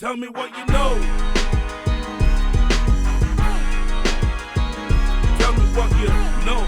Tell me what you know. Tell me what you know.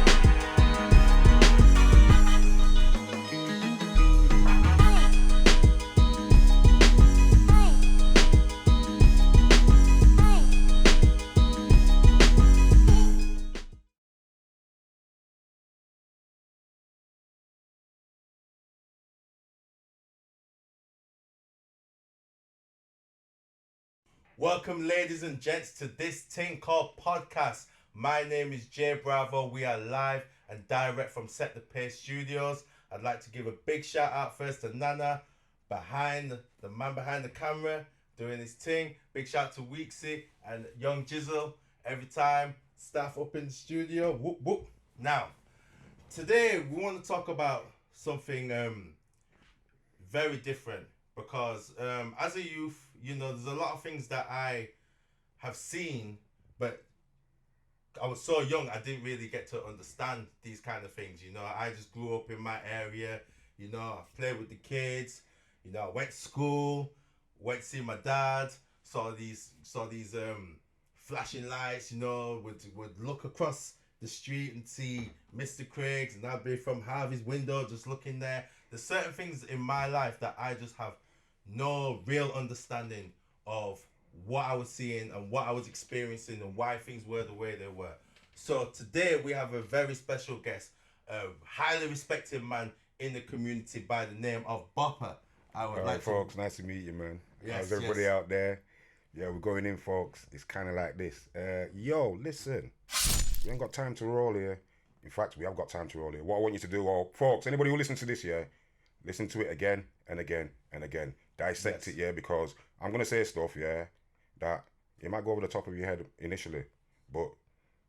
Welcome, ladies and gents, to this thing called podcast. My name is Jay Bravo. We are live and direct from Set the Pace Studios. I'd like to give a big shout out first to Nana, the man behind the camera, doing his thing. Big shout out to Weeksy and Young Jizzle. Every time, staff up in the studio. Whoop whoop. Now, today we want to talk about something very different. Because as a youth, you know, there's a lot of things that I have seen, but I was so young, I didn't really get to understand these kind of things. You know, I just grew up in my area. You know, I played with the kids. You know, I went to school, went to see my dad. Saw these flashing lights. You know, would look across the street and see Mr. Craig's, and I'd be from Harvey's window just looking there. There's certain things in my life that I just have no real understanding of what I was seeing and what I was experiencing and why things were the way they were. So today we have a very special guest, a highly respected man in the community by the name of Bopper. Folks, nice to meet you, man. How's everybody out there? Yeah, we're going in, folks. It's kind of like this. Listen, we ain't got time to roll here. In fact, we have got time to roll here. What I want you to do, folks, anybody who listens to this, listen to it again and again and again. Dissect it, because I'm going to say stuff, that it might go over the top of your head initially, but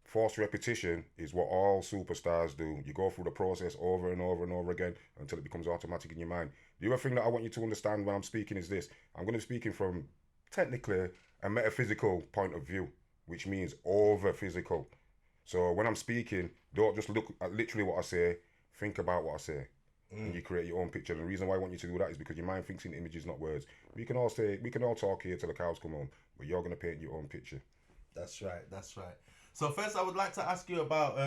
forced repetition is what all superstars do. You go through the process over and over and over again until it becomes automatic in your mind. The other thing that I want you to understand when I'm speaking is this. I'm going to be speaking from technically a metaphysical point of view, which means over physical. So when I'm speaking, don't just look at literally what I say, think about what I say. And you create your own picture. And the reason why I want you to do that is because your mind thinks in images, not words. We can all talk here till the cows come home, but you're gonna paint your own picture. That's right. So first, I would like to ask you about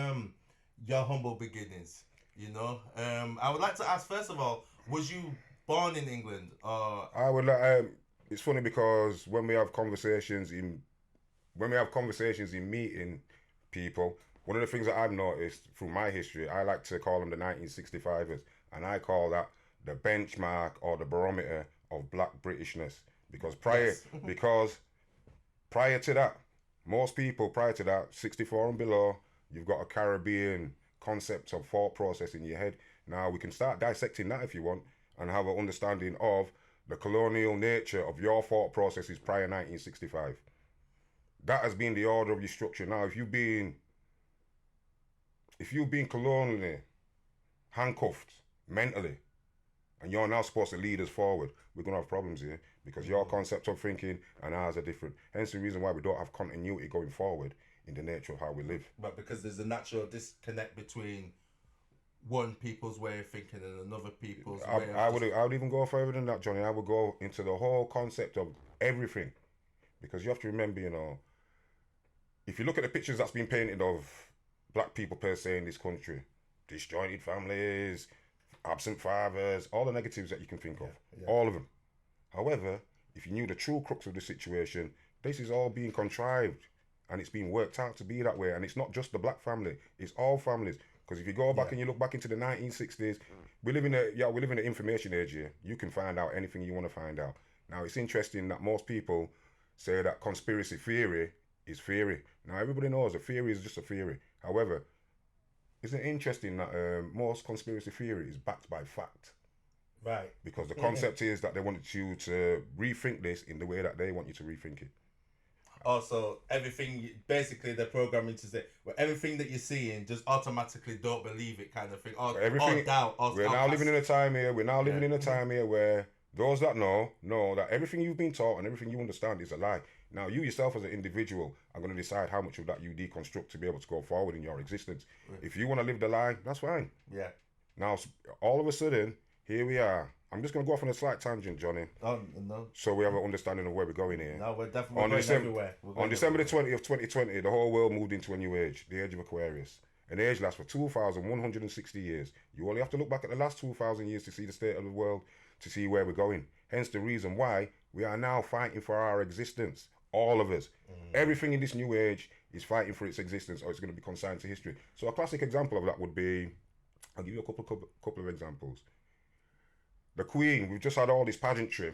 your humble beginnings. You know, I would like to ask first of all, was you born in England? I would like. It's funny because when we have conversations in meeting people, one of the things that I've noticed through my history, I like to call them the 1965ers. And I call that the benchmark or the barometer of black Britishness. Because prior to that, most people prior to that, 64 and below, you've got a Caribbean concept of thought process in your head. Now we can start dissecting that if you want and have an understanding of the colonial nature of your thought processes prior 1965. That has been the order of your structure. Now if you've been colonially handcuffed mentally, and you're now supposed to lead us forward, we're going to have problems here because your concept of thinking and ours are different. Hence the reason why we don't have continuity going forward in the nature of how we live. But because there's a natural disconnect between one people's way of thinking and another people's way of... I would even go further than that, Johnny. I would go into the whole concept of everything. Because you have to remember, you know, if you look at the pictures that's been painted of black people per se in this country, disjointed families, absent fathers, all the negatives that you can think of, all of them. However, if you knew the true crux of the situation, this is all being contrived and it's being worked out to be that way. And it's not just the black family, it's all families. Because if you go back and you look back into the 1960s, we live in the information age here. You can find out anything you want to find out. Now, it's interesting that most people say that conspiracy theory is theory. Now, everybody knows a theory is just a theory. However, isn't it interesting that most conspiracy theory is backed by fact? Right. Because the concept is that they wanted you to rethink this in the way that they want you to rethink it. Also, everything, basically they're programming to say, well, everything that you're seeing, just automatically don't believe it kind of thing. Or doubt. We're now living in a time here where those that know that everything you've been taught and everything you understand is a lie. Now, you yourself as an individual are going to decide how much of that you deconstruct to be able to go forward in your existence. Right. If you want to live the lie, that's fine. Yeah. Now, all of a sudden, here we are, I'm just going to go off on a slight tangent, Johnny. Oh, no. So we have an understanding of where we're going here. No, we're definitely On going December, everywhere. on December the 20th, 2020, the whole world moved into a new age, the age of Aquarius. An age lasts for 2,160 years. You only have to look back at the last 2,000 years to see the state of the world, to see where we're going. Hence the reason why we are now fighting for our existence. All of us. Everything in this new age is fighting for its existence, or it's going to be consigned to history. So a classic example of that would be, I'll give you a couple of examples. The Queen, we've just had all this pageantry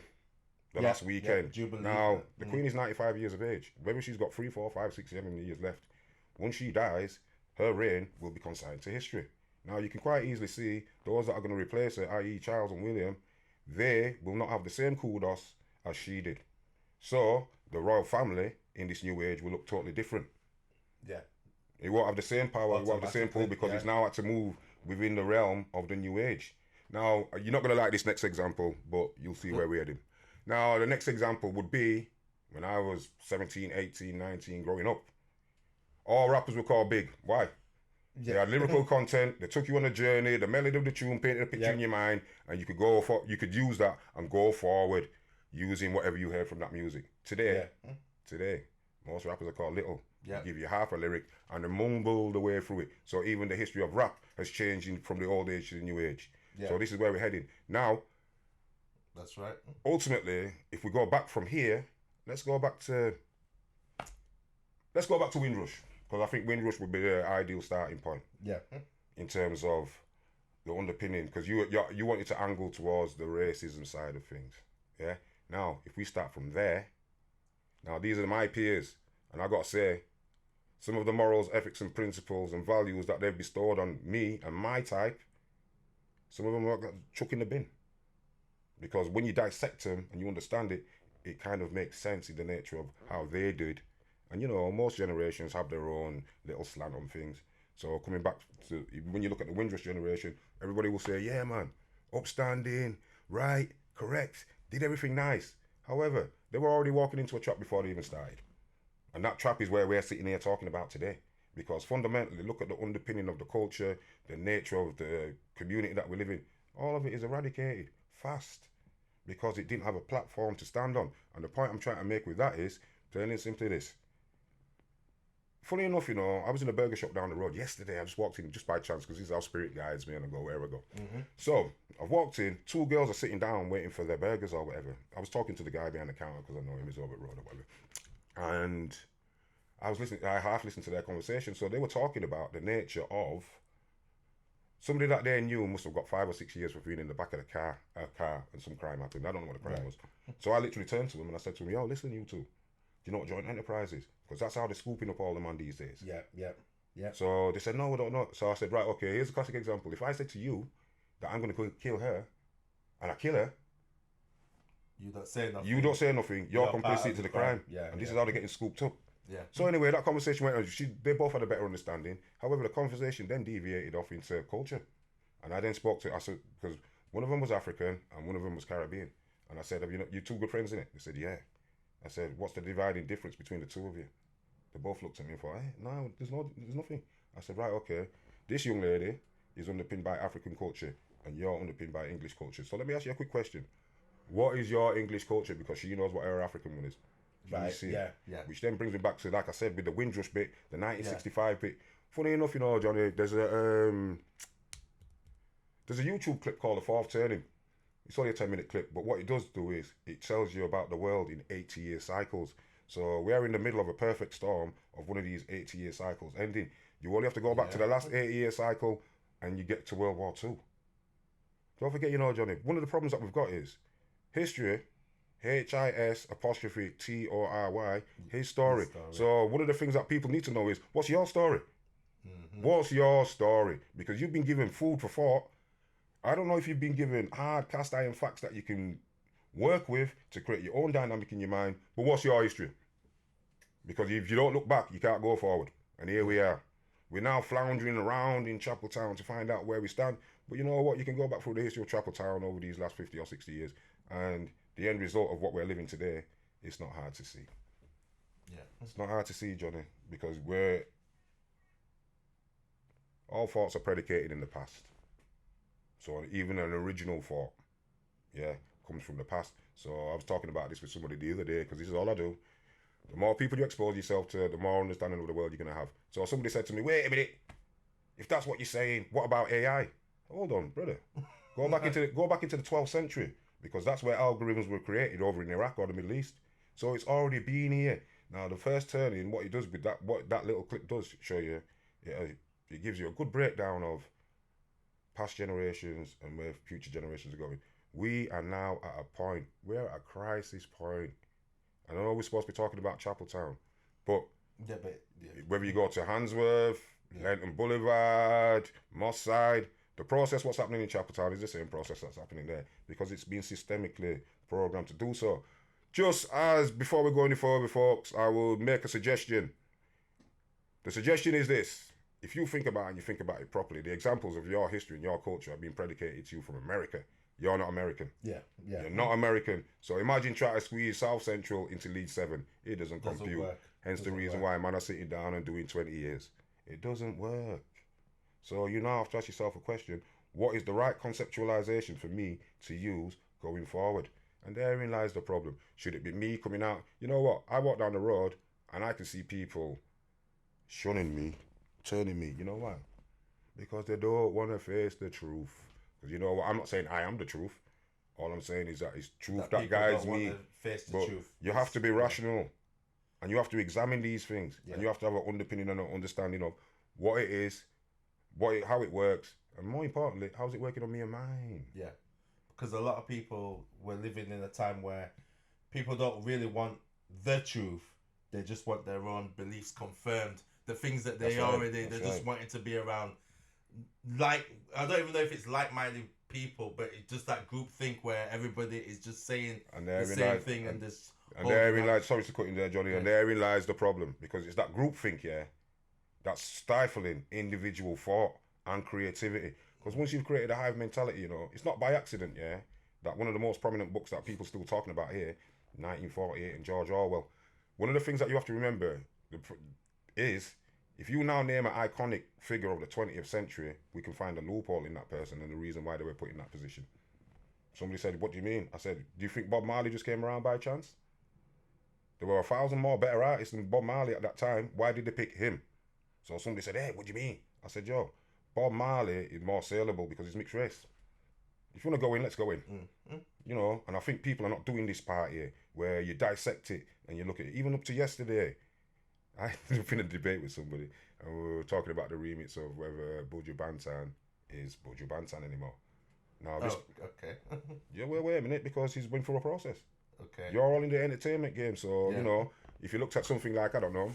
last weekend. Jubilee. Now, the Queen is 95 years of age. Maybe she's got 3, 4, 5, 6, 7 years left. Once she dies, her reign will be consigned to history. Now, you can quite easily see those that are going to replace her, i.e. Charles and William, they will not have the same kudos as she did. So, the royal family in this new age will look totally different. Yeah. It won't have the same power, it won't have the same pull, because it's now had to move within the realm of the new age. Now, you're not going to like this next example, but you'll see where we're heading. Now, the next example would be when I was 17, 18, 19, growing up. All rappers were called big. Why? They had lyrical content, they took you on a journey, the melody of the tune painted a picture in your mind, and you could use that and go forward using whatever you heard from that music. Today, most rappers are called little. They give you half a lyric and they mumble the way through it. So even the history of rap has changed from the old age to the new age. So this is where we're heading. Now, that's right. Ultimately, if we go back from here, let's go back to Windrush. Because I think Windrush would be the ideal starting point. Yeah. In terms of the underpinning, because you wanted to angle towards the racism side of things. Yeah. Now, if we start from there, now these are my peers, and I got to say, some of the morals, ethics, and principles and values that they've bestowed on me and my type, some of them are chuck in the bin. Because when you dissect them and you understand it, it kind of makes sense in the nature of how they did. And you know, most generations have their own little slant on things. So coming back to, when you look at the Windrush generation, everybody will say, yeah man, upstanding, right, correct, did everything nice. However, they were already walking into a trap before they even started. And that trap is where we're sitting here talking about today. Because fundamentally, look at the underpinning of the culture, the nature of the community that we live in. All of it is eradicated fast because it didn't have a platform to stand on. And the point I'm trying to make with that is, plain and simply this. Funny enough, you know, I was in a burger shop down the road yesterday. I just walked in just by chance because this is how spirit guides me and I go wherever I go. So I've walked in, 2 girls are sitting down waiting for their burgers or whatever. I was talking to the guy behind the counter because I know him, he's over the road or whatever. And I half listened to their conversation. So they were talking about the nature of somebody that they knew must have got 5 or 6 years for being in the back of the car and some crime happened. I don't know what the crime was. So I literally turned to him and I said to him, yo, listen, you two, do you know what joint enterprise is? Because that's how they're scooping up all the man these days. Yeah. So they said, no, we don't know. So I said, right, okay, here's a classic example. If I said to you that I'm going to kill her and I kill her, you don't say nothing. You're complicit to the crime. And this is how they're getting scooped up. So anyway, that conversation went on. They both had a better understanding. However, the conversation then deviated off into culture. And I then spoke to, I said, because one of them was African and one of them was Caribbean. And I said, have you two good friends in it? They said, yeah. I said, what's the dividing difference between the two of you? They both looked at me and thought, hey, no, there's nothing. I said, right, okay. This young lady is underpinned by African culture and you're underpinned by English culture. So let me ask you a quick question. What is your English culture? Because she knows what her African one is. Right, yeah. Which then brings me back to, like I said, with the Windrush bit, the 1965 bit. Funny enough, you know, Johnny, there's a YouTube clip called The Fourth Turning. It's only a 10-minute clip, but what it does do is it tells you about the world in 80-year cycles. So we are in the middle of a perfect storm of one of these 80-year cycles ending. You only have to go back to the last 80-year cycle and you get to World War II. Don't forget, you know, Johnny, one of the problems that we've got is history, HIS''T''ORY, his story. So one of the things that people need to know is, what's your story? What's your story? Because you've been given food for thought. I don't know if you've been given hard cast iron facts that you can work with to create your own dynamic in your mind, but what's your history? Because if you don't look back, you can't go forward. And here we are. We're now floundering around in Chapeltown to find out where we stand. But you know what? You can go back through the history of Chapeltown over these last 50 or 60 years. And the end result of what we're living today, it's not hard to see. It's not hard to see, Johnny, because all thoughts are predicated in the past. So even an original thought yeah, comes from the past. So I was talking about this with somebody the other day because this is all I do. The more people you expose yourself to, the more understanding of the world you're gonna have. So somebody said to me, "Wait a minute, if that's what you're saying, what about AI?" Hold on, brother. Go back into the 12th century because that's where algorithms were created over in Iraq or the Middle East. So it's already been here. Now the first turning, what it does with that, what that little clip does show you, it gives you a good breakdown of past generations and where future generations are going. We are now at a point. We're at a crisis point. I know we're supposed to be talking about Chapeltown, but whether you go to Handsworth, Lenton Boulevard, Moss Side, the process what's happening in Chapeltown is the same process that's happening there because it's been systemically programmed to do so. Just as before we go any further, folks, I will make a suggestion. The suggestion is this. If you think about it and you think about it properly, the examples of your history and your culture have been predicated to you from America. You're not American. Yeah. You're not American. So imagine trying to squeeze South Central into Leeds 7. It doesn't compute. Work. Hence the reason why man are sitting down and doing 20 years. It doesn't work. So you now have to ask yourself a question. What is the right conceptualization for me to use going forward? And therein lies the problem. Should it be me coming out? You know what? I walk down the road and I can see people shunning me, turning me. You know why? Because they don't want to face the truth. Because you know what? I'm not saying I am the truth. All I'm saying is that it's truth that guides me. Face the but truth. You have to be rational. And you have to examine these things. And you have to have an underpinning and an understanding of what it is, how it works, and more importantly, how's it working on me and mine? Yeah. Because a lot of people were living in a time where people don't really want the truth. They just want their own beliefs confirmed. The things that they they're just wanting to be around. Like, I don't even know if it's like-minded people, but it's just that group think where everybody is just saying the same thing and this. And therein lies, sorry to cut in there, Johnny, and therein lies the problem because it's that group think, that's stifling individual thought and creativity. Because once you've created a hive mentality, it's not by accident, that one of the most prominent books that people still talking about here, 1948 and George Orwell, one of the things that you have to remember is if you now name an iconic figure of the 20th century, we can find a loophole in that person and the reason why they were put in that position. Somebody said, "What do you mean?" I said, "Do you think Bob Marley just came around by chance? There were 1,000 more better artists than Bob Marley at that time. Why did they pick him?" So somebody said, "Hey, what do you mean?" I said, "Yo, Bob Marley is more saleable because he's mixed race. If you want to go in, let's go in." And I think people are not doing this part here where you dissect it and you look at it. Even up to yesterday, I was in a debate with somebody and we were talking about the remix of whether Buju Banton is Buju Banton anymore. Now, okay. wait a minute, because he's been through a process. Okay. You're all in the entertainment game, so, if you looked at something like, I don't know,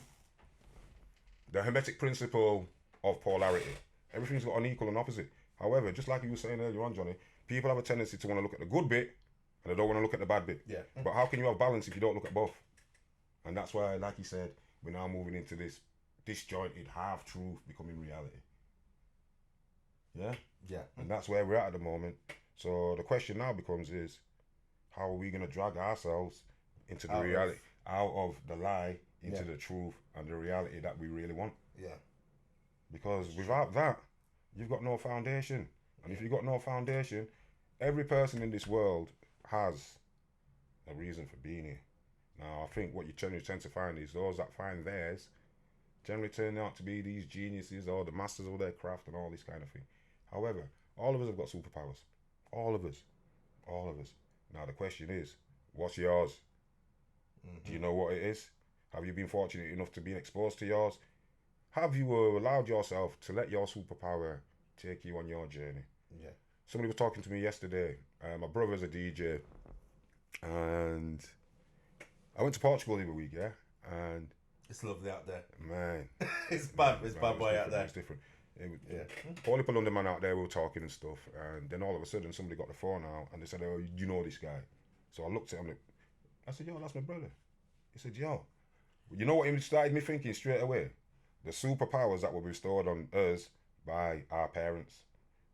the hermetic principle of polarity, everything's got an equal and opposite. However, just like you were saying earlier on, Johnny, people have a tendency to want to look at the good bit and they don't want to look at the bad bit. Yeah. But how can you have balance if you don't look at both? And that's why, like you said, we're now moving into this disjointed half-truth becoming reality. Yeah? Yeah. And that's where we're at the moment. So the question now becomes is, how are we going to drag ourselves into the reality, out of the lie, into the truth and the reality that we really want? Yeah. Because without that, you've got no foundation. And if you've got no foundation, every person in this world has a reason for being here. Now, I think what you generally tend to find is those that find theirs generally turn out to be these geniuses or the masters of their craft and all this kind of thing. However, all of us have got superpowers. All of us. All of us. Now, the question is, what's yours? Do you know what it is? Have you been fortunate enough to be exposed to yours? Have you allowed yourself to let your superpower take you on your journey? Yeah. Somebody was talking to me yesterday. My brother's a DJ, and I went to Portugal the other week, and it's lovely out there. Man, it's bad boy out there. It's different. Paulie Palunda man out there, we were talking and stuff, and then all of a sudden somebody got the phone out and they said, "Oh, you know this guy?" So I looked at him. I said, "Yo, that's my brother." He said, "Yo, you know what?" He started me thinking straight away. The superpowers that were bestowed on us by our parents.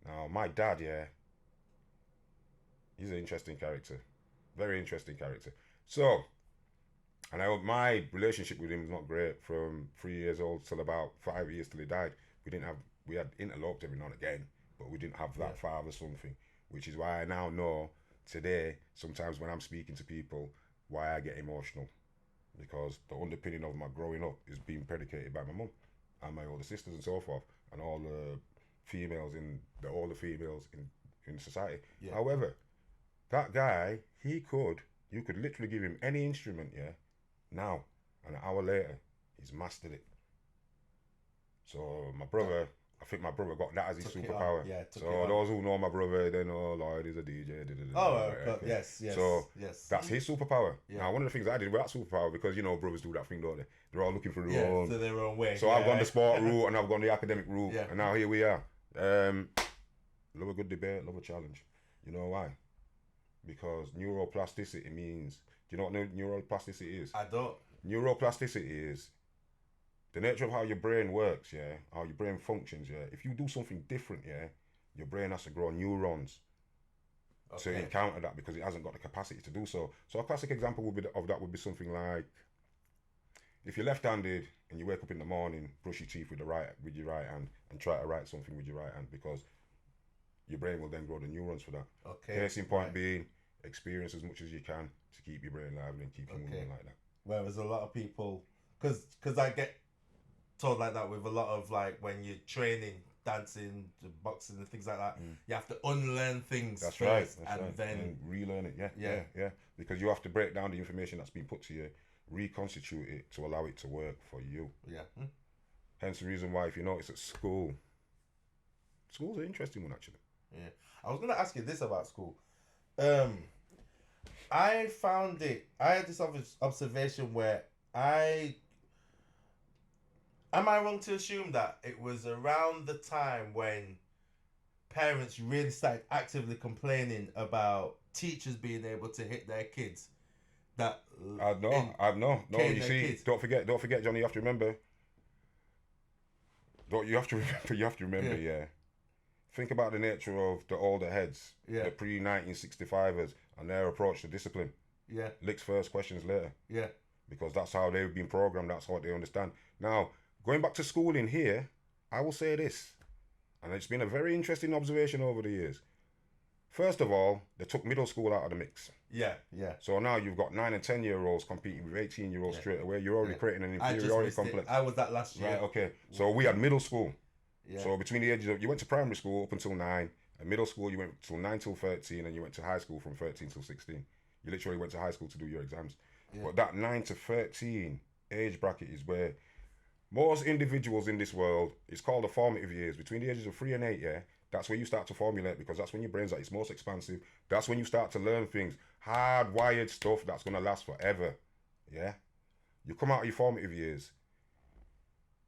Now, my dad, he's an interesting character. Very interesting character. So, and my relationship with him was not great from 3 years old till about 5 years till he died. We had interloped every now and again, but we didn't have that father something, which is why I now know today, sometimes when I'm speaking to people, why I get emotional. Because the underpinning of my growing up is being predicated by my mum and my older sisters and so forth, and all the females all the females in society. Yeah. However, that guy, you could literally give him any instrument, yeah, now, and an hour later, he's mastered it. So my brother, I think my brother got that as his superpower. So those who know my brother, they know Lloyd is a DJ. Yes. So that's his superpower. Yeah. Now, one of the things I did with that superpower, because, you know, brothers do that thing, don't they? They're all looking for their own way. So I've gone the sport route and I've gone the academic route, and now here we are. Love a good debate, love a challenge. You know why? Because neuroplasticity means, do you know what neuroplasticity is? I don't. Neuroplasticity is the nature of how your brain works, yeah, how your brain functions, yeah. If you do something different, yeah, your brain has to grow neurons to encounter that, because it hasn't got the capacity to do so. So a classic example would be something like, if you're left-handed and you wake up in the morning, brush your teeth with your right hand and try to write something with your right hand, because your brain will then grow the neurons for that. Case in point being, experience as much as you can to keep your brain lively and keep you moving like that. Whereas a lot of people, because I get told like that with a lot of, like, when you're training, dancing, boxing and things like that, you have to unlearn things first then relearn it. Yeah. Because you have to break down the information that's been put to you, reconstitute it to allow it to work for you. Yeah. Hence the reason why, if you notice at school's an interesting one, actually. Yeah. I was going to ask you this about school. I had this observation where am I wrong to assume that it was around the time when parents really started actively complaining about teachers being able to hit their kids? That No. You see, kids. Don't forget, Johnny. You have to remember. You have to remember. Yeah. Think about the nature of the older heads, the pre-1965ers, and their approach to discipline. Yeah. Licks first, questions later. Yeah. Because that's how they've been programmed. That's what they understand. Now, going back to schooling here, I will say this, and it's been a very interesting observation over the years. First of all, they took middle school out of the mix. Yeah. So now you've got 9 and 10-year-olds competing with 18-year-olds straight away. You're already creating an inferiority complex. I was that last year. Right, okay. So we had middle school. Yeah. So between the ages of, you went to primary school up until 9, and middle school you went till 9 till 13, and you went to high school from 13 till 16. You literally went to high school to do your exams. Yeah. But that 9 to 13 age bracket is where most individuals in this world, it's called the formative years. Between the ages of 3 and 8, yeah, that's where you start to formulate, because that's when your brain's at its most expansive. That's when you start to learn things, hardwired stuff that's going to last forever. Yeah? You come out of your formative years,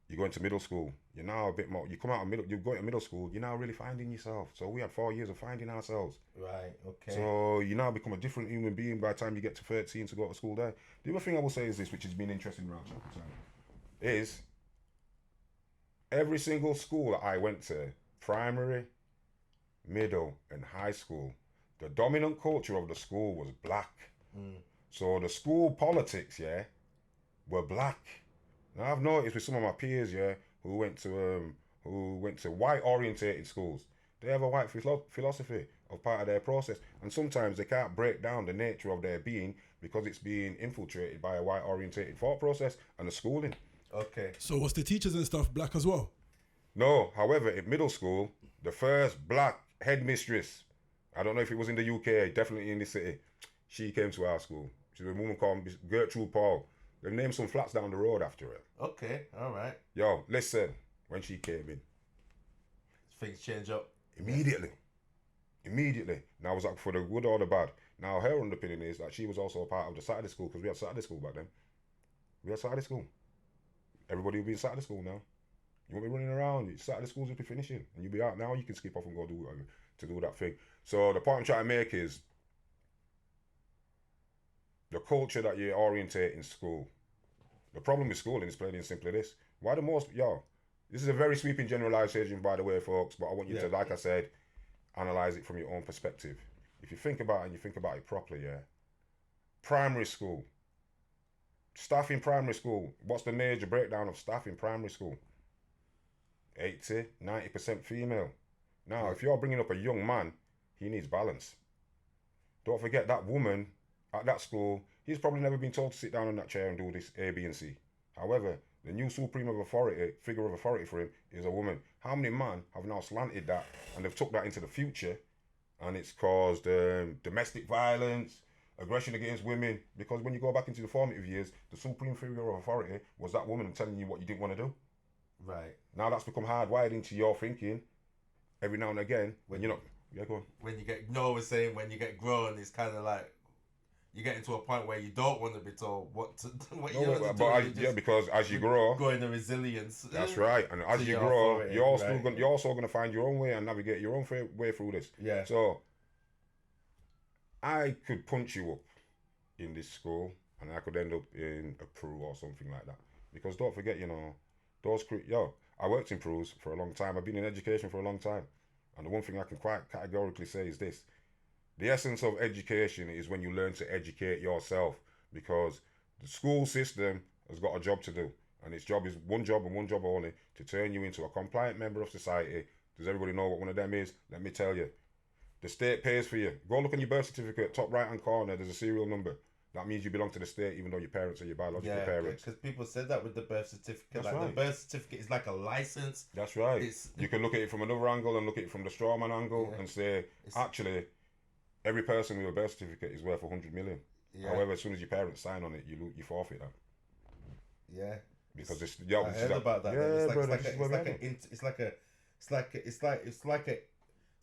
you go into middle school, you're now a bit more, you go into middle school, you're now really finding yourself. So we had 4 years of finding ourselves. Right, okay. So you now become a different human being by the time you get to 13 to go to school there. The other thing I will say is this, which has been interesting around Chapeltown, is every single school that I went to, primary, middle and high school, the dominant culture of the school was black. So the school politics, yeah, were black. Now I've noticed with some of my peers, yeah, who went to white orientated schools, they have a white philosophy of part of their process, and sometimes they can't break down the nature of their being because it's being infiltrated by a white orientated thought process and the schooling. Okay. So was the teachers and stuff black as well? No, however, in middle school, the first black headmistress, I don't know if it was in the UK, definitely in the city, she came to our school. She's a woman called Gertrude Paul. They've named some flats down the road after her. Okay, all right. Yo, listen, when she came in, things change up. Immediately. Now, was that for the good or the bad? Now, her underpinning is that she was also a part of the Saturday school, because we had Saturday school back then. We had Saturday school. Everybody will be in Saturday school now. You won't be running around. Saturday schools will be finishing, and you'll be out now. You can skip off and go do that thing. So the point I'm trying to make is the culture that you orientate in school. The problem with schooling is plain and simply this. This is a very sweeping generalization, by the way, folks, but I want you to, like I said, analyze it from your own perspective. If you think about it and you think about it properly, yeah. Primary school. Staff in primary school. What's the major breakdown of staff in primary school? 80-90% female. Now, if you're bringing up a young man, he needs balance. don't forget that woman at that school, he's probably never been told to sit down on that chair and do this A, B, and C. However, the new figure of authority for him is a woman. How many men have now slanted that and they've took that into the future, and it's caused domestic violence, aggression against women? Because when you go back into the formative years, the supreme figure of authority was that woman telling you what you didn't want to do. Right. Now that's become hardwired into your thinking. Every now and again, when you're not, yeah, go on. When you get, we're saying when you get grown, it's kind of like you get into a point where you don't want to be told what to what you want to do. Because as you grow, growing the resilience. That's right, and as you grow, you're also going to find your own way and navigate your own way through this. Yeah. So I could punch you up in this school, and I could end up in a Peru or something like that. Because don't forget, I worked in Peru's for a long time. I've been in education for a long time, and the one thing I can quite categorically say is this: the essence of education is when you learn to educate yourself, because the school system has got a job to do, and its job is one job and one job only, to turn you into a compliant member of society. Does everybody know what one of them is? Let me tell you. The state pays for you. Go look on your birth certificate, top right hand corner, there's a serial number. That means you belong to the state, even though your parents are your biological parents. Because people said that with the birth certificate. That's like right. The birth certificate is like a license. That's right. You can look at it from another angle and look at it from the strawman angle and say, actually, every person with a birth certificate is worth 100 million. Yeah. However, as soon as your parents sign on it, you forfeit that. Yeah. Because it's I heard about that. Yeah, it's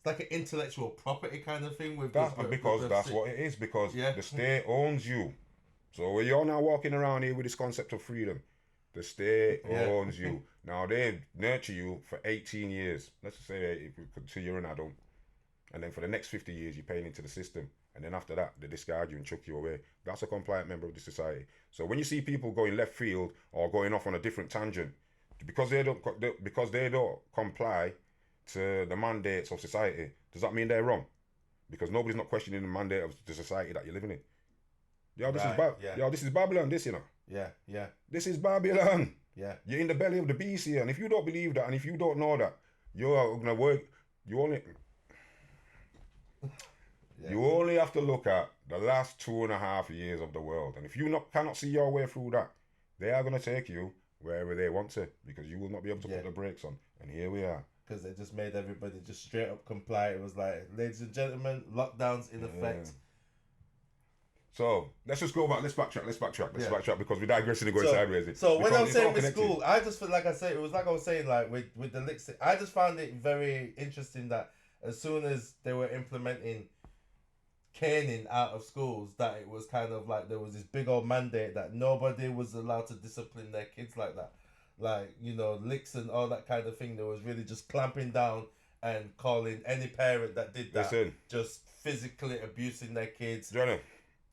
like an intellectual property kind of thing with that's what it is, because the state owns you. So you're now walking around here with this concept of freedom. The state owns you. Now they nurture you for 18 years. Let's just say until you're an adult. And then for the next 50 years, you're paying into the system. And then after that, they discard you and chuck you away. That's a compliant member of the society. So when you see people going left field or going off on a different tangent, because they don't comply to the mandates of society, does that mean they're wrong? Because nobody's not questioning the mandate of the society that you're living in. This is Babylon, this, you know. Yeah. This is Babylon. Yeah. You're in the belly of the beast here. And if you don't believe that, and if you don't know that, you're going to work, you only have to look at the last 2.5 years of the world. And if you cannot see your way through that, they are going to take you wherever they want to, because you will not be able to put the brakes on. And here we are. Because they just made everybody just straight up comply. It was like, ladies and gentlemen, lockdowns in effect. So let's just go back. Let's backtrack because we're digressing and going sideways. So when I was saying with school, I just feel like I said, it was like I was saying, like with the licks. I just found it very interesting that as soon as they were implementing caning out of schools, that it was kind of like there was this big old mandate that nobody was allowed to discipline their kids like that. Like, licks and all that kind of thing. There was really just clamping down and calling any parent that did that just physically abusing their kids. Johnny,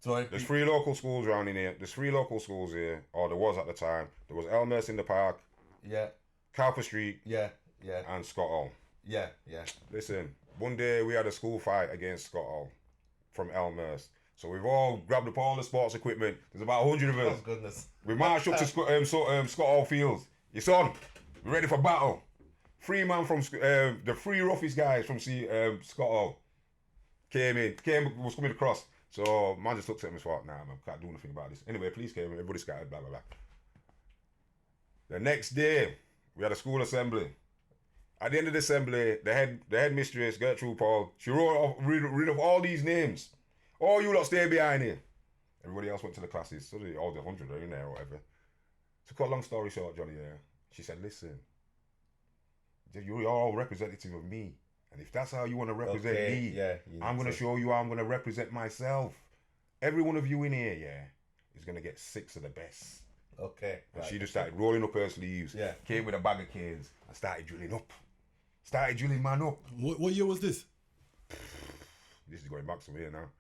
there's 3 local schools around in here. There's 3 local schools here, or there was at the time. There was Elmhurst in the Park. Yeah. Cowper Street. Yeah. And Scott Hall. Yeah. Listen, one day we had a school fight against Scott Hall from Elmhurst. So we've all grabbed up all the sports equipment. There's about 100 of us. Oh, goodness. We marched up to Scott Hall Fields. It's on. We're ready for battle. 3 man from the 3 roughest guys from Scott Hall was coming across. So man just looked at him and thought, nah, man, can't do nothing about this. Anyway, police came, everybody scattered, blah, blah, blah. The next day, we had a school assembly. At the end of the assembly, the head mistress, Gertrude Paul, she wrote rid of all these names. Oh, you lot stay behind here. Everybody else went to the classes. So all the 100 are in there or whatever. To cut a long story short, Johnny, she said, listen, you're all representative of me. And if that's how you want to represent me, I'm going to show you how I'm going to represent myself. Every one of you in here, is going to get 6 of the best. Okay. And she just started rolling up her sleeves, came with a bag of canes, and started drilling up. Started drilling man up. What year was this? This is going back some here now.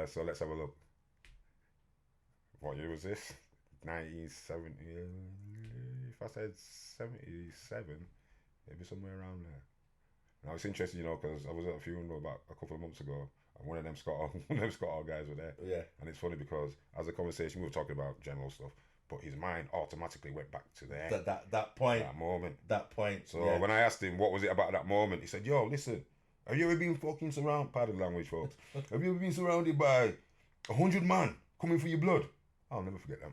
So let's have a look. What year was this? 1970. If I said 77, maybe somewhere around there. Now it's interesting, because I was at a funeral about a couple of months ago, and one of them Scott Hall guys were there. Yeah. And it's funny because as a conversation, we were talking about general stuff, but his mind automatically went back to there. That point. That moment. That point. So when I asked him what was it about that moment, he said, "Yo, listen, Have you ever been fucking surrounded, pardon language, folks? Have you ever been surrounded by 100 man coming for your blood? I'll never forget that.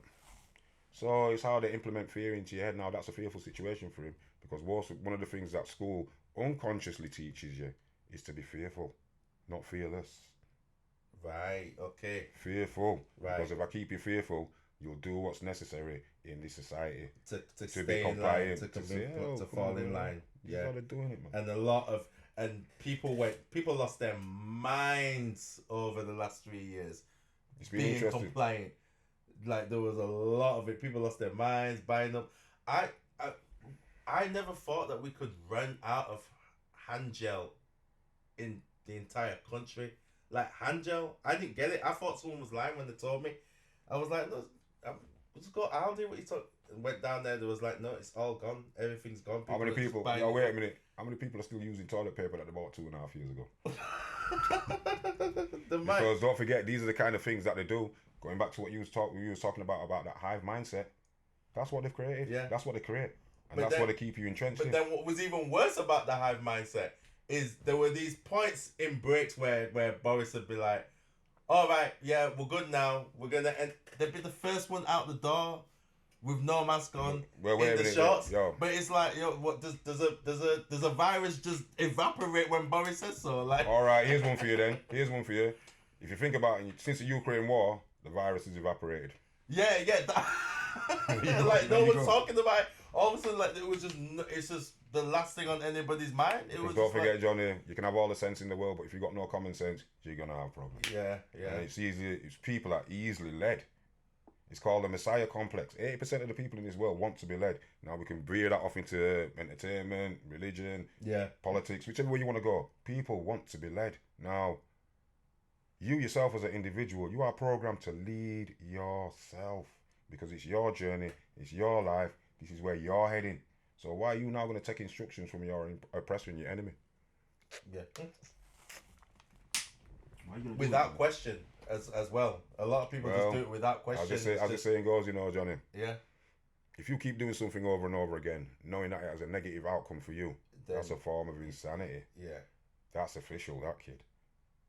So it's how they implement fear into your head. Now that's a fearful situation for him, because one of the things that school unconsciously teaches you is to be fearful, not fearless. Right, okay. Fearful. Right. Because if I keep you fearful, you'll do what's necessary in this society To be stay in line, compliant, to to convince say, people "Oh, to come fall on, in man." line. You Yeah. started doing it, man. And people lost their minds over the last 3 years. It's been Being interesting. compliant. Like, there was a lot of it. People lost their minds buying up. I never thought that we could run out of hand gel in the entire country. Like, hand gel, I didn't get it. I thought someone was lying when they told me. I was like, no, just go Aldi. What you talk? And went down there. There was like, no, it's all gone. Everything's gone. How many are just people? buying Yo, it. wait a minute. How many people are still using toilet paper that they bought 2.5 years ago? The mic. Because don't forget, these are the kind of things that they do. Going back to what you was talking about that hive mindset. That's what they've created. Yeah. That's what they create, and But that's then- what they keep you entrenched But in. then what was even worse about the hive mindset is there were these points in breaks where Boris would be like, all right, yeah, we're good now. We're gonna, and they'd be the first one out the door with no mask on Well, wait a in the minute, shorts. yo. But it's like, yo, what does a virus just evaporate when Boris says so? Like, All right, here's one for you then. Here's one for you. If you think about it, since the Ukraine war, the virus has evaporated. yeah, go, like there no you one's go. talking about it. All of a sudden, like it was just, it's just the last thing on anybody's mind. It was Because don't just forget, like, Johnny, you can have all the sense in the world, but if you've got no common sense, you're gonna have problems. yeah. And it's people are easily led. It's called the Messiah complex. 80% of the people in this world want to be led. Now we can veer that off into entertainment, religion, Yeah. politics, whichever way you want to go. People want to be led. Now, you yourself as an individual, you are programmed to lead yourself because it's your journey, it's your life, this is where you're heading. So why are you now going to take instructions from your oppressor and your enemy? Yeah. Why you gonna do Without that? question, as well. A lot of people just do it without question. As the saying goes, you know, Johnny, yeah. if you keep doing something over and over again, knowing that it has a negative outcome for you, that's a form of insanity. Yeah. That's official, that kid.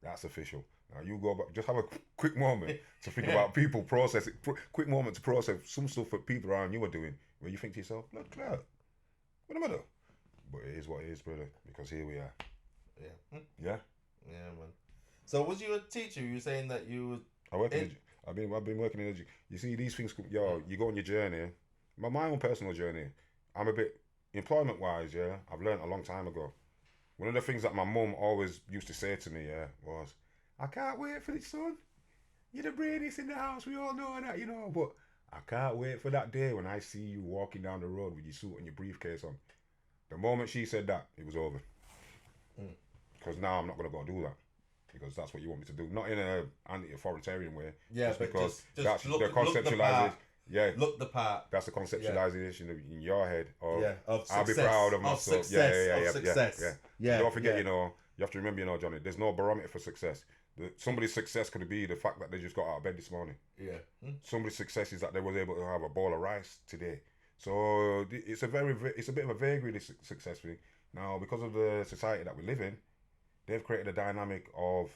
That's official. Now you go back, just have a quick moment to think about people processing, quick moment to process some stuff that people around you are doing, where you think to yourself, blood clot, what am I doing? But it is what it is, brother, because here we are. Yeah. Yeah? Yeah, man. So was you a teacher? You were saying that you I've been working in you see these things, yo, you go on your journey, my own personal journey, I'm a bit, employment wise, yeah, I've learned a long time ago. One of the things that my mum always used to say to me, yeah, was, I can't wait for this, son. You're the brainiest in the house, we all know that, you know, but I can't wait for that day when I see you walking down the road with your suit and your briefcase on. The moment she said that, it was over. Because now I'm not going to go do that. Because that's what you want me to do. Not in an anti-authoritarian way. Yeah, just but because just that's look the the part. conceptualization. Yeah, Look the part. that's the conceptualization in your head of, Of I'll be success, proud of of myself. success. Yeah. Don't forget, you know, you have to remember, you know, Johnny, there's no barometer for success. Somebody's success could be the fact that they just got out of bed this morning. Yeah. Somebody's success is that they was able to have a bowl of rice today. So it's a bit of a vagary, this success thing. Now, because of the society that we live in, they've created a dynamic of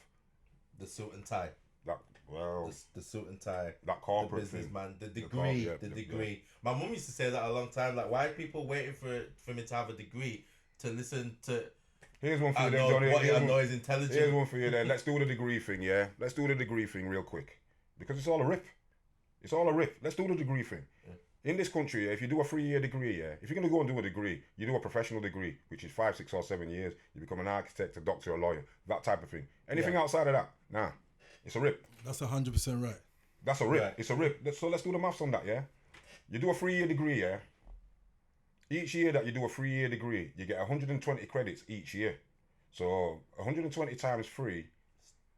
The suit and tie. that, well, The suit and tie. that corporate The thing. businessman. The degree. The degree. My mum used to say that a long time. Like, why are people waiting for me to have a degree to listen to? Here's one for I you then, know Johnny. what I Here's know one- is intelligent. Here's one for you then. Let's do the degree thing, yeah? Let's do the degree thing real quick. Because it's all a rip. It's all a rip. Let's do the degree thing. In this country, if you do a 3-year degree, yeah, if you're going to go and do a degree, you do a professional degree, which is 5, 6 or 7 years. You become an architect, a doctor, a lawyer, that type of thing. Anything outside of that, nah, it's a rip. That's 100% right. That's a rip. Right. It's a rip. So let's do the maths on that, yeah? You do a 3-year degree, yeah? Each year that you do a 3-year degree, you get 120 credits each year. So 120 times 3,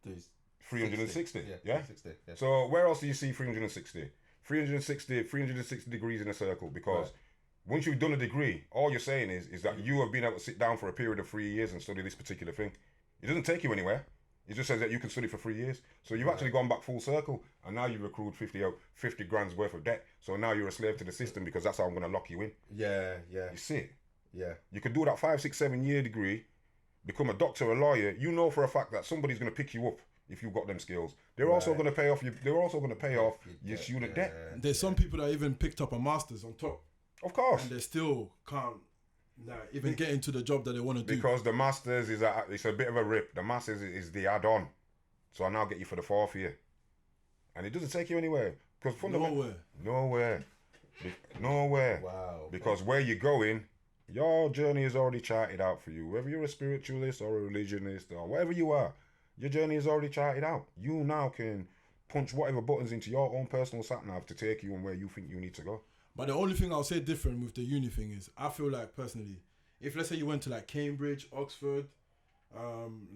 There's 360, yeah? 360, yeah. So where else do you see 360? 360 degrees in a circle, because once you've done a degree, all you're saying is that you have been able to sit down for a period of 3 years and study this particular thing. It doesn't take you anywhere. It just says that you can study for 3 years. So you've actually gone back full circle, and now you've accrued 50 grand's worth of debt. So now you're a slave to the system, because that's how I'm going to lock you in. Yeah. You see it? Yeah. You could do that 5, 6, 7 year degree, become a doctor, a lawyer, you know for a fact that somebody's going to pick you up if you've got them skills. They're also going to pay off your student debt. There's some people that even picked up a master's on top, Of course. and they still can't even get into the job that they want to do. Because the masters it's a bit of a rip. The masters is the add-on. So I now get you for the 4th year. And it doesn't take you anywhere. Because Nowhere. Wow. Because where you're going, your journey is already charted out for you. Whether you're a spiritualist or a religionist or whatever you are, your journey is already charted out. You now can punch whatever buttons into your own personal sat-nav to take you on where you think you need to go. But the only thing I'll say different with the uni thing is, I feel like personally, if let's say you went to like Cambridge, Oxford,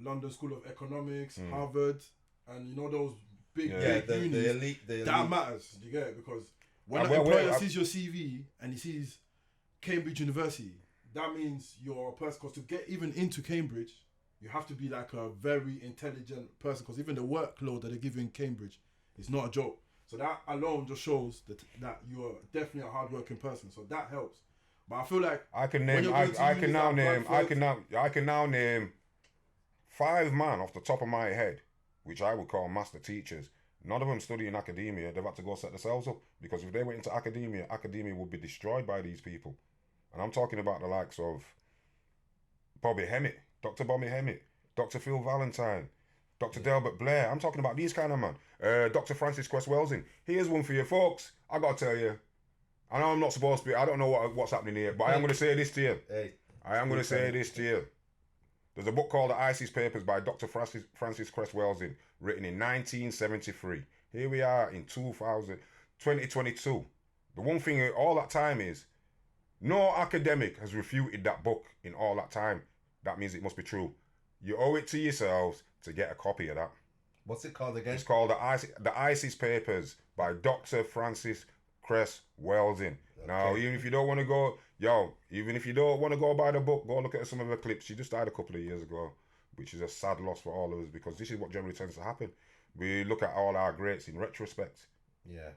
London School of Economics, Harvard, and you know those big unis, the elite. that matters. You get it? Because when an employer sees your CV and he sees Cambridge University, that means you're a person. Because to get even into Cambridge, you have to be like a very intelligent person. Because even the workload that they give you in Cambridge is not a joke. So that alone just shows that you're definitely a hardworking person. So that helps. But I feel like I can now name 5 men off the top of my head, which I would call master teachers. None of them study in academia. They've had to go set themselves up, because if they went into academia would be destroyed by these people. And I'm talking about the likes of Bobby Hemmett, Dr. Bobby Hemmett, Dr. Phil Valentine, Dr. Delbert Blair. I'm talking about these kind of men. Dr. Francis Cress-Welsing. Here's one for you, folks. I got to tell you. I know I'm not supposed to be. I don't know what's happening here, but I am going to say this to you. There's a book called The ISIS Papers by Dr. Francis Cress-Welsing, written in 1973. Here we are in 2022. The one thing all that time is, no academic has refuted that book in all that time. That means it must be true. You owe it to yourselves to get a copy of that. What's it called again? It's called The ISIS Papers by Dr. Francis Cress-Welsing. Okay. Now, even if you don't want to go, buy the book, go look at some of her clips. She just died a couple of years ago, which is a sad loss for all of us, because this is what generally tends to happen. We look at all our greats in retrospect. Yeah.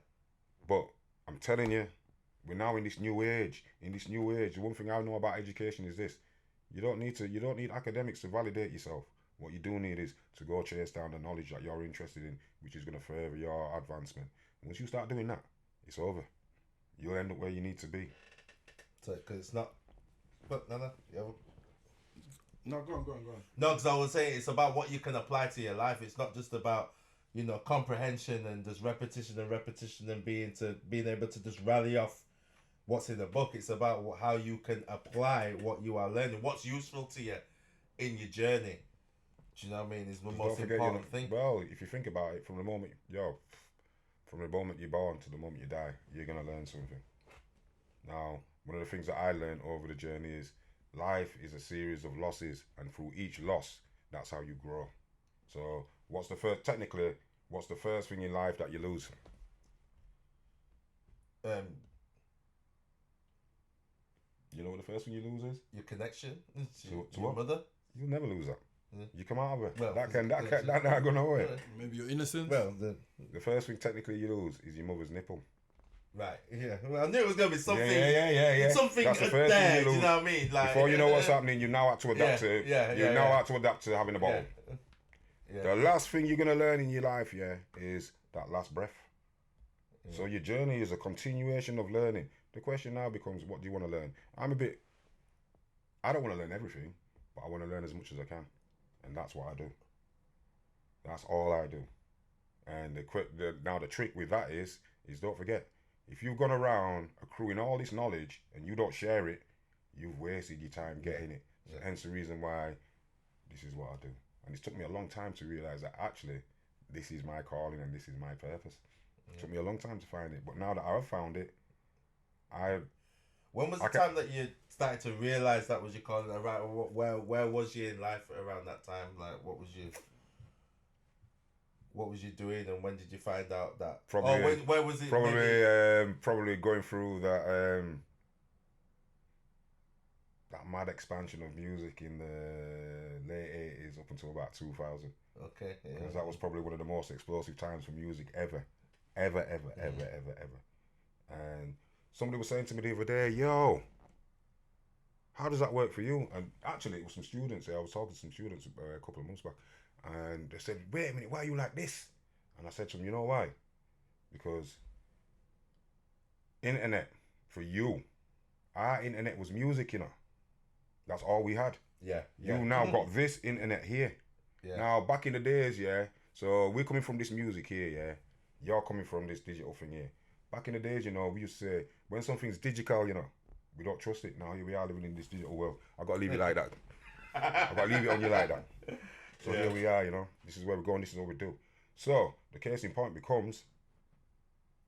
But I'm telling you, we're now in this new age. The one thing I know about education is this: you don't need academics to validate yourself. What you do need is to go chase down the knowledge that you're interested in, which is going to further your advancement. And once you start doing that, it's over. You'll end up where you need to be. So, because it's not. But no, No, go on. No, because I was saying it's about what you can apply to your life. It's not just about, comprehension and just repetition and being able to just rally off what's in the book. It's about how you can apply what you are learning, what's useful to you in your journey. Do you know what I mean? Is the most important thing. Well, if you think about it, from the moment you're born to the moment you die, you're gonna learn something. Now, one of the things that I learned over the journey is life is a series of losses, and through each loss, that's how you grow. So, what's the first thing in life that you lose? You know what the first thing you lose is? Your connection to your what? Mother. You'll never lose that. Yeah. You come out of it. Well, that not go nowhere. Maybe your innocence. Well, the first thing technically you lose is your mother's nipple. Right. Yeah. Well, I knew it was gonna be something. Yeah. Something That's the first there. thing you Do lose. you know what I mean? Like, before you know what's happening, you now have to adapt to. You now have to adapt to having a bottle. Yeah. The last thing you're gonna learn in your life, is that last breath. Yeah. So your journey is a continuation of learning. The question now becomes, what do you want to learn? I don't want to learn everything, but I want to learn as much as I can. And that's what I do. That's all I do. And the trick with that is don't forget, if you've gone around accruing all this knowledge and you don't share it, you've wasted your time getting it. So hence the reason why this is what I do. And it took me a long time to realize that actually this is my calling and this is my purpose. It took me a long time to find it, but now that I've found it, when was the time that you started to realize that was your calling? Right, where was you in life around that time? Like, what was you doing, and when did you find out that? Probably, where was it? Probably going through that mad expansion of music in the late 80s up until about 2000. Okay. Yeah. Because that was probably one of the most explosive times for music ever. And somebody was saying to me the other day, yo, How does that work for you? And actually, it was some students. I was talking to some students a couple of months back, and they said, "Wait a minute, why are you like this?" And I said to them, "You know why? Because internet for you, our internet was music, you know. That's all we had. Yeah. You now got this internet here. Yeah. Now back in the days, yeah. So we're coming from this music here, yeah. You're coming from this digital thing here. Back in the days, you know, we used to say when something's digital, you know, we don't trust it. Now here we are living in this digital world. I gotta leave it like that. I gotta leave it on you like that. So here we are, you know. This is where we're going. This is what we do. So the case in point becomes.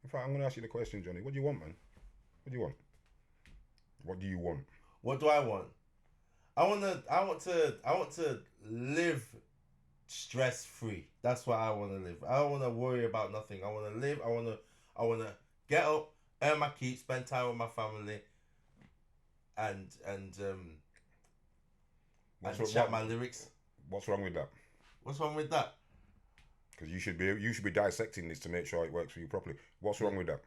In fact, I'm gonna ask you the question, Johnny. What do you want, man? What do you want? What do you want? What do I want? I want to live stress free. That's what I want to live. I don't want to worry about nothing. I want to live. I want to get up, earn my keep, spend time with my family, and chat my lyrics. What's wrong with that? What's wrong with that? Because you should be dissecting this to make sure it works for you properly. What's wrong with that?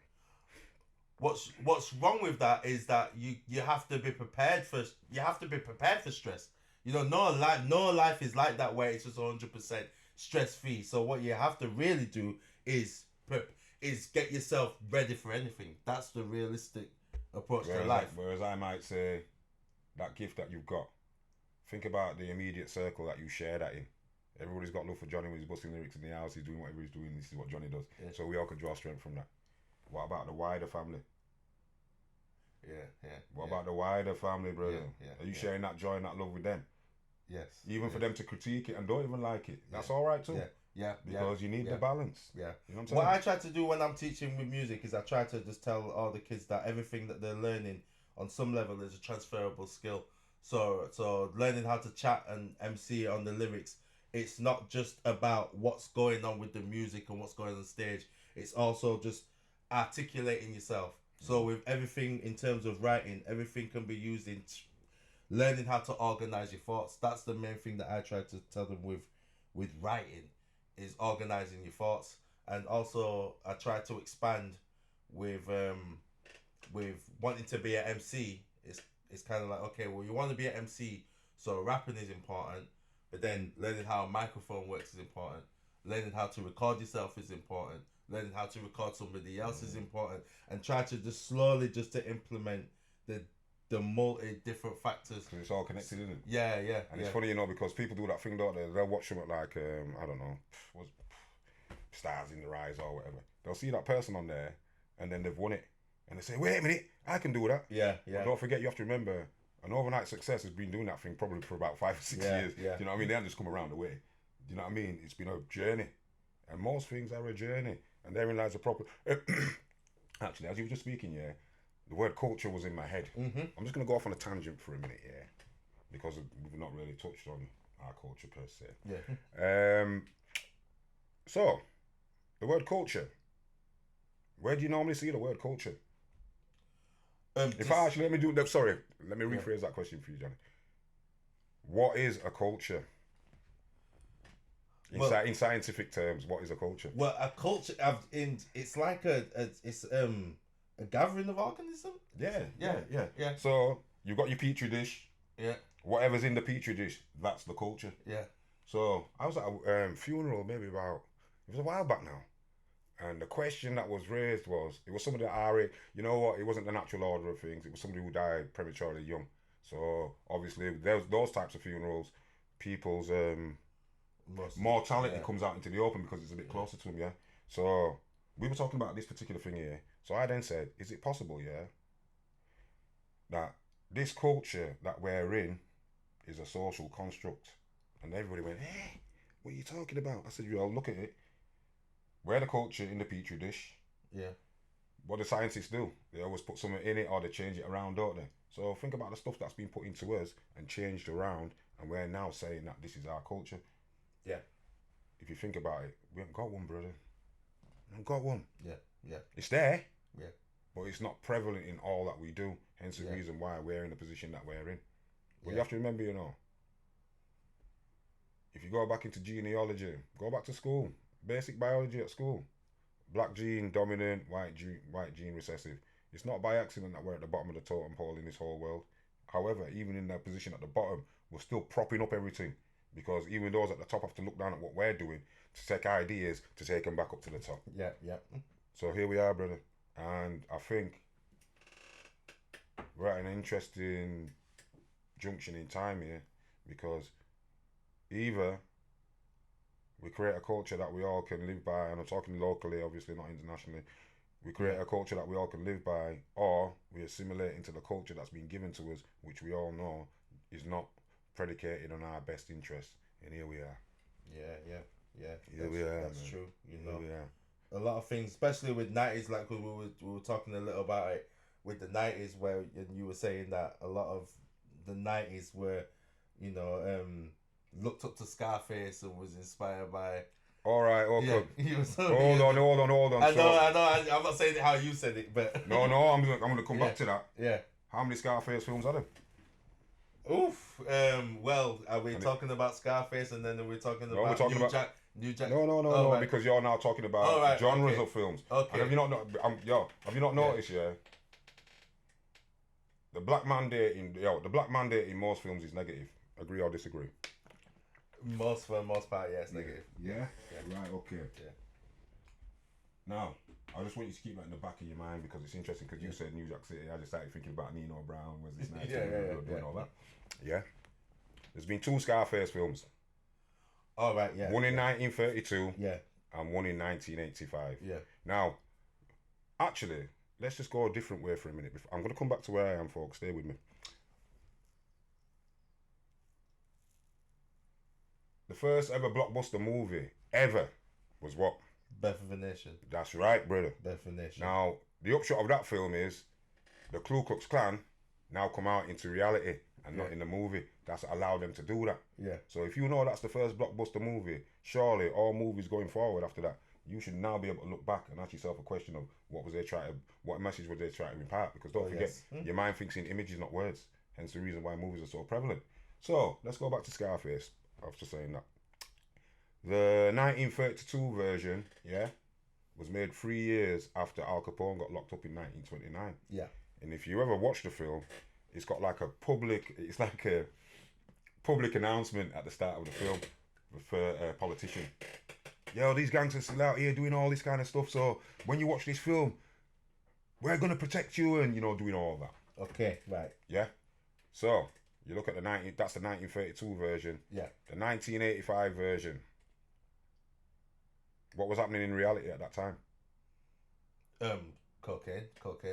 What's wrong with that is that you have to be prepared for stress. You know, no life is like that where it's just 100% stress free. So what you have to really do is get yourself ready for anything. That's the realistic approach to life. Whereas I might say that gift that you've got, think about the immediate circle that you share that in. Everybody's got love for Johnny when he's busting lyrics in the house. He's doing whatever he's doing. This is what Johnny does. Yeah. So we all can draw strength from that. What about the wider family? Yeah. What about the wider family, brother? Yeah. Are you sharing that joy and that love with them? Yes. Even for them to critique it and don't even like it. That's all right too. Yeah. Because you need the balance. Yeah. You know what I'm saying? What I try to do when I'm teaching with music is I try to just tell all the kids that everything that they're learning on some level is a transferable skill. So learning how to chat and MC on the lyrics, it's not just about what's going on with the music and what's going on stage. It's also just articulating yourself. So with everything in terms of writing, everything can be used in learning how to organize your thoughts. That's the main thing that I try to tell them with writing, is organizing your thoughts. And also I try to expand with wanting to be an MC. It's kind of like, okay, well, you want to be an MC, so rapping is important, but then learning how a microphone works is important. Learning how to record yourself is important. Learning how to record somebody else is important, and try to just slowly just to implement the multi different factors. Because it's all connected, isn't it? Yeah. And it's funny, you know, because people do that thing, don't they? They'll watch something like, I don't know, Stars in the Rise or whatever. They'll see that person on there, and then they've won it. And they say, wait a minute, I can do that. Yeah. But don't forget, you have to remember, an overnight success has been doing that thing probably for about 5 or 6 years. Yeah. Do you know what I mean? They haven't just come around the way. Do you know what I mean? It's been a journey. And most things are a journey. And therein lies the proper... Actually, as you were just speaking, the word culture was in my head. Mm-hmm. I'm just going to go off on a tangent for a minute, because we've not really touched on our culture per se. Yeah. So, the word culture. Where do you normally see the word culture? If I actually, let me rephrase that question for you, Johnny. What is a culture? In scientific terms, what is a culture? Well, a culture, it's like a gathering of organisms. Yeah. So you've got your petri dish. Yeah. Whatever's in the petri dish, that's the culture. Yeah. So I was at a funeral it was a while back now. And the question that was raised was, it was somebody that you know what, it wasn't the natural order of things, it was somebody who died prematurely young. So obviously those types of funerals, people's mortality comes out into the open because it's a bit closer to them, So we were talking about this particular thing here. So I then said, is it possible, that this culture that we're in is a social construct? And everybody went, hey, what are you talking about? I said, look at it. We're the culture in the petri dish. Yeah. What do scientists do? They always put something in it or they change it around, don't they? So think about the stuff that's been put into us and changed around, and we're now saying that this is our culture. Yeah. If you think about it, we haven't got one, brother. We haven't got one. Yeah. It's there. Yeah. But it's not prevalent in all that we do. Hence the reason why we're in the position that we're in. But you have to remember, if you go back into genealogy, go back to school. Basic biology at school. Black gene dominant, white gene recessive. It's not by accident that we're at the bottom of the totem pole in this whole world. However, even in their position at the bottom, we're still propping up everything, because even those at the top have to look down at what we're doing to take ideas to take them back up to the top. Yeah, yeah. So here we are, brother. And I think we're at an interesting junction in time here, because either we create a culture that we all can live by, and I'm talking locally, obviously not internationally. We create a culture that we all can live by, or we assimilate into the culture that's been given to us, which we all know is not predicated on our best interests. And here we are. Yeah. Here we are. That's man. true. Here we are. A lot of things, especially with 90s, like we were talking a little about it with the 90s, where you were saying that a lot of the 90s were, looked up to Scarface and was inspired by. All right, okay. Yeah, hold on. I know. I'm not saying it how you said it, but No, I'm gonna come back to that. Yeah. How many Scarface films are there? Oof. Well, are we talking about Scarface, and then we're talking about New Jack? No, right. because you're now talking about genres of films. Okay. And have you not noticed? Yeah. The black mandate in most films is negative. Agree or disagree? For the most part, yes, negative. Yeah? Right, okay. Yeah. Now, I just want you to keep that in the back of your mind, because it's interesting, because you said New Jack City. I just started thinking about Nino Brown, was this night doing all that. Yeah. There's been 2 Scarface films. All right, yeah. One in 1932 Yeah. and one in 1985. Yeah. Now, actually, let's just go a different way for a minute. I'm going to come back to where I am, folks. Stay with me. The first ever blockbuster movie ever was what? Birth of a Nation. That's right, brother. Birth of a Nation. Now, the upshot of that film is the Ku Klux Klan now come out into reality and not in the movie. That's allowed them to do that. Yeah. So if you know that's the first blockbuster movie, surely all movies going forward after that, you should now be able to look back and ask yourself a question of what message were they trying to impart? Because don't forget, your mind thinks in images, not words. Hence the reason why movies are so prevalent. So let's go back to Scarface. After saying that, the 1932 version, was made 3 years after Al Capone got locked up in 1929. Yeah. And if you ever watch the film, it's got like a public announcement at the start of the film for a politician. Yo, these gangsters still out here doing all this kind of stuff. So when you watch this film, we're gonna protect you, and doing all that. Okay, right. Yeah. So you look at that's the 1932 version. Yeah. The 1985 version. What was happening in reality at that time? Cocaine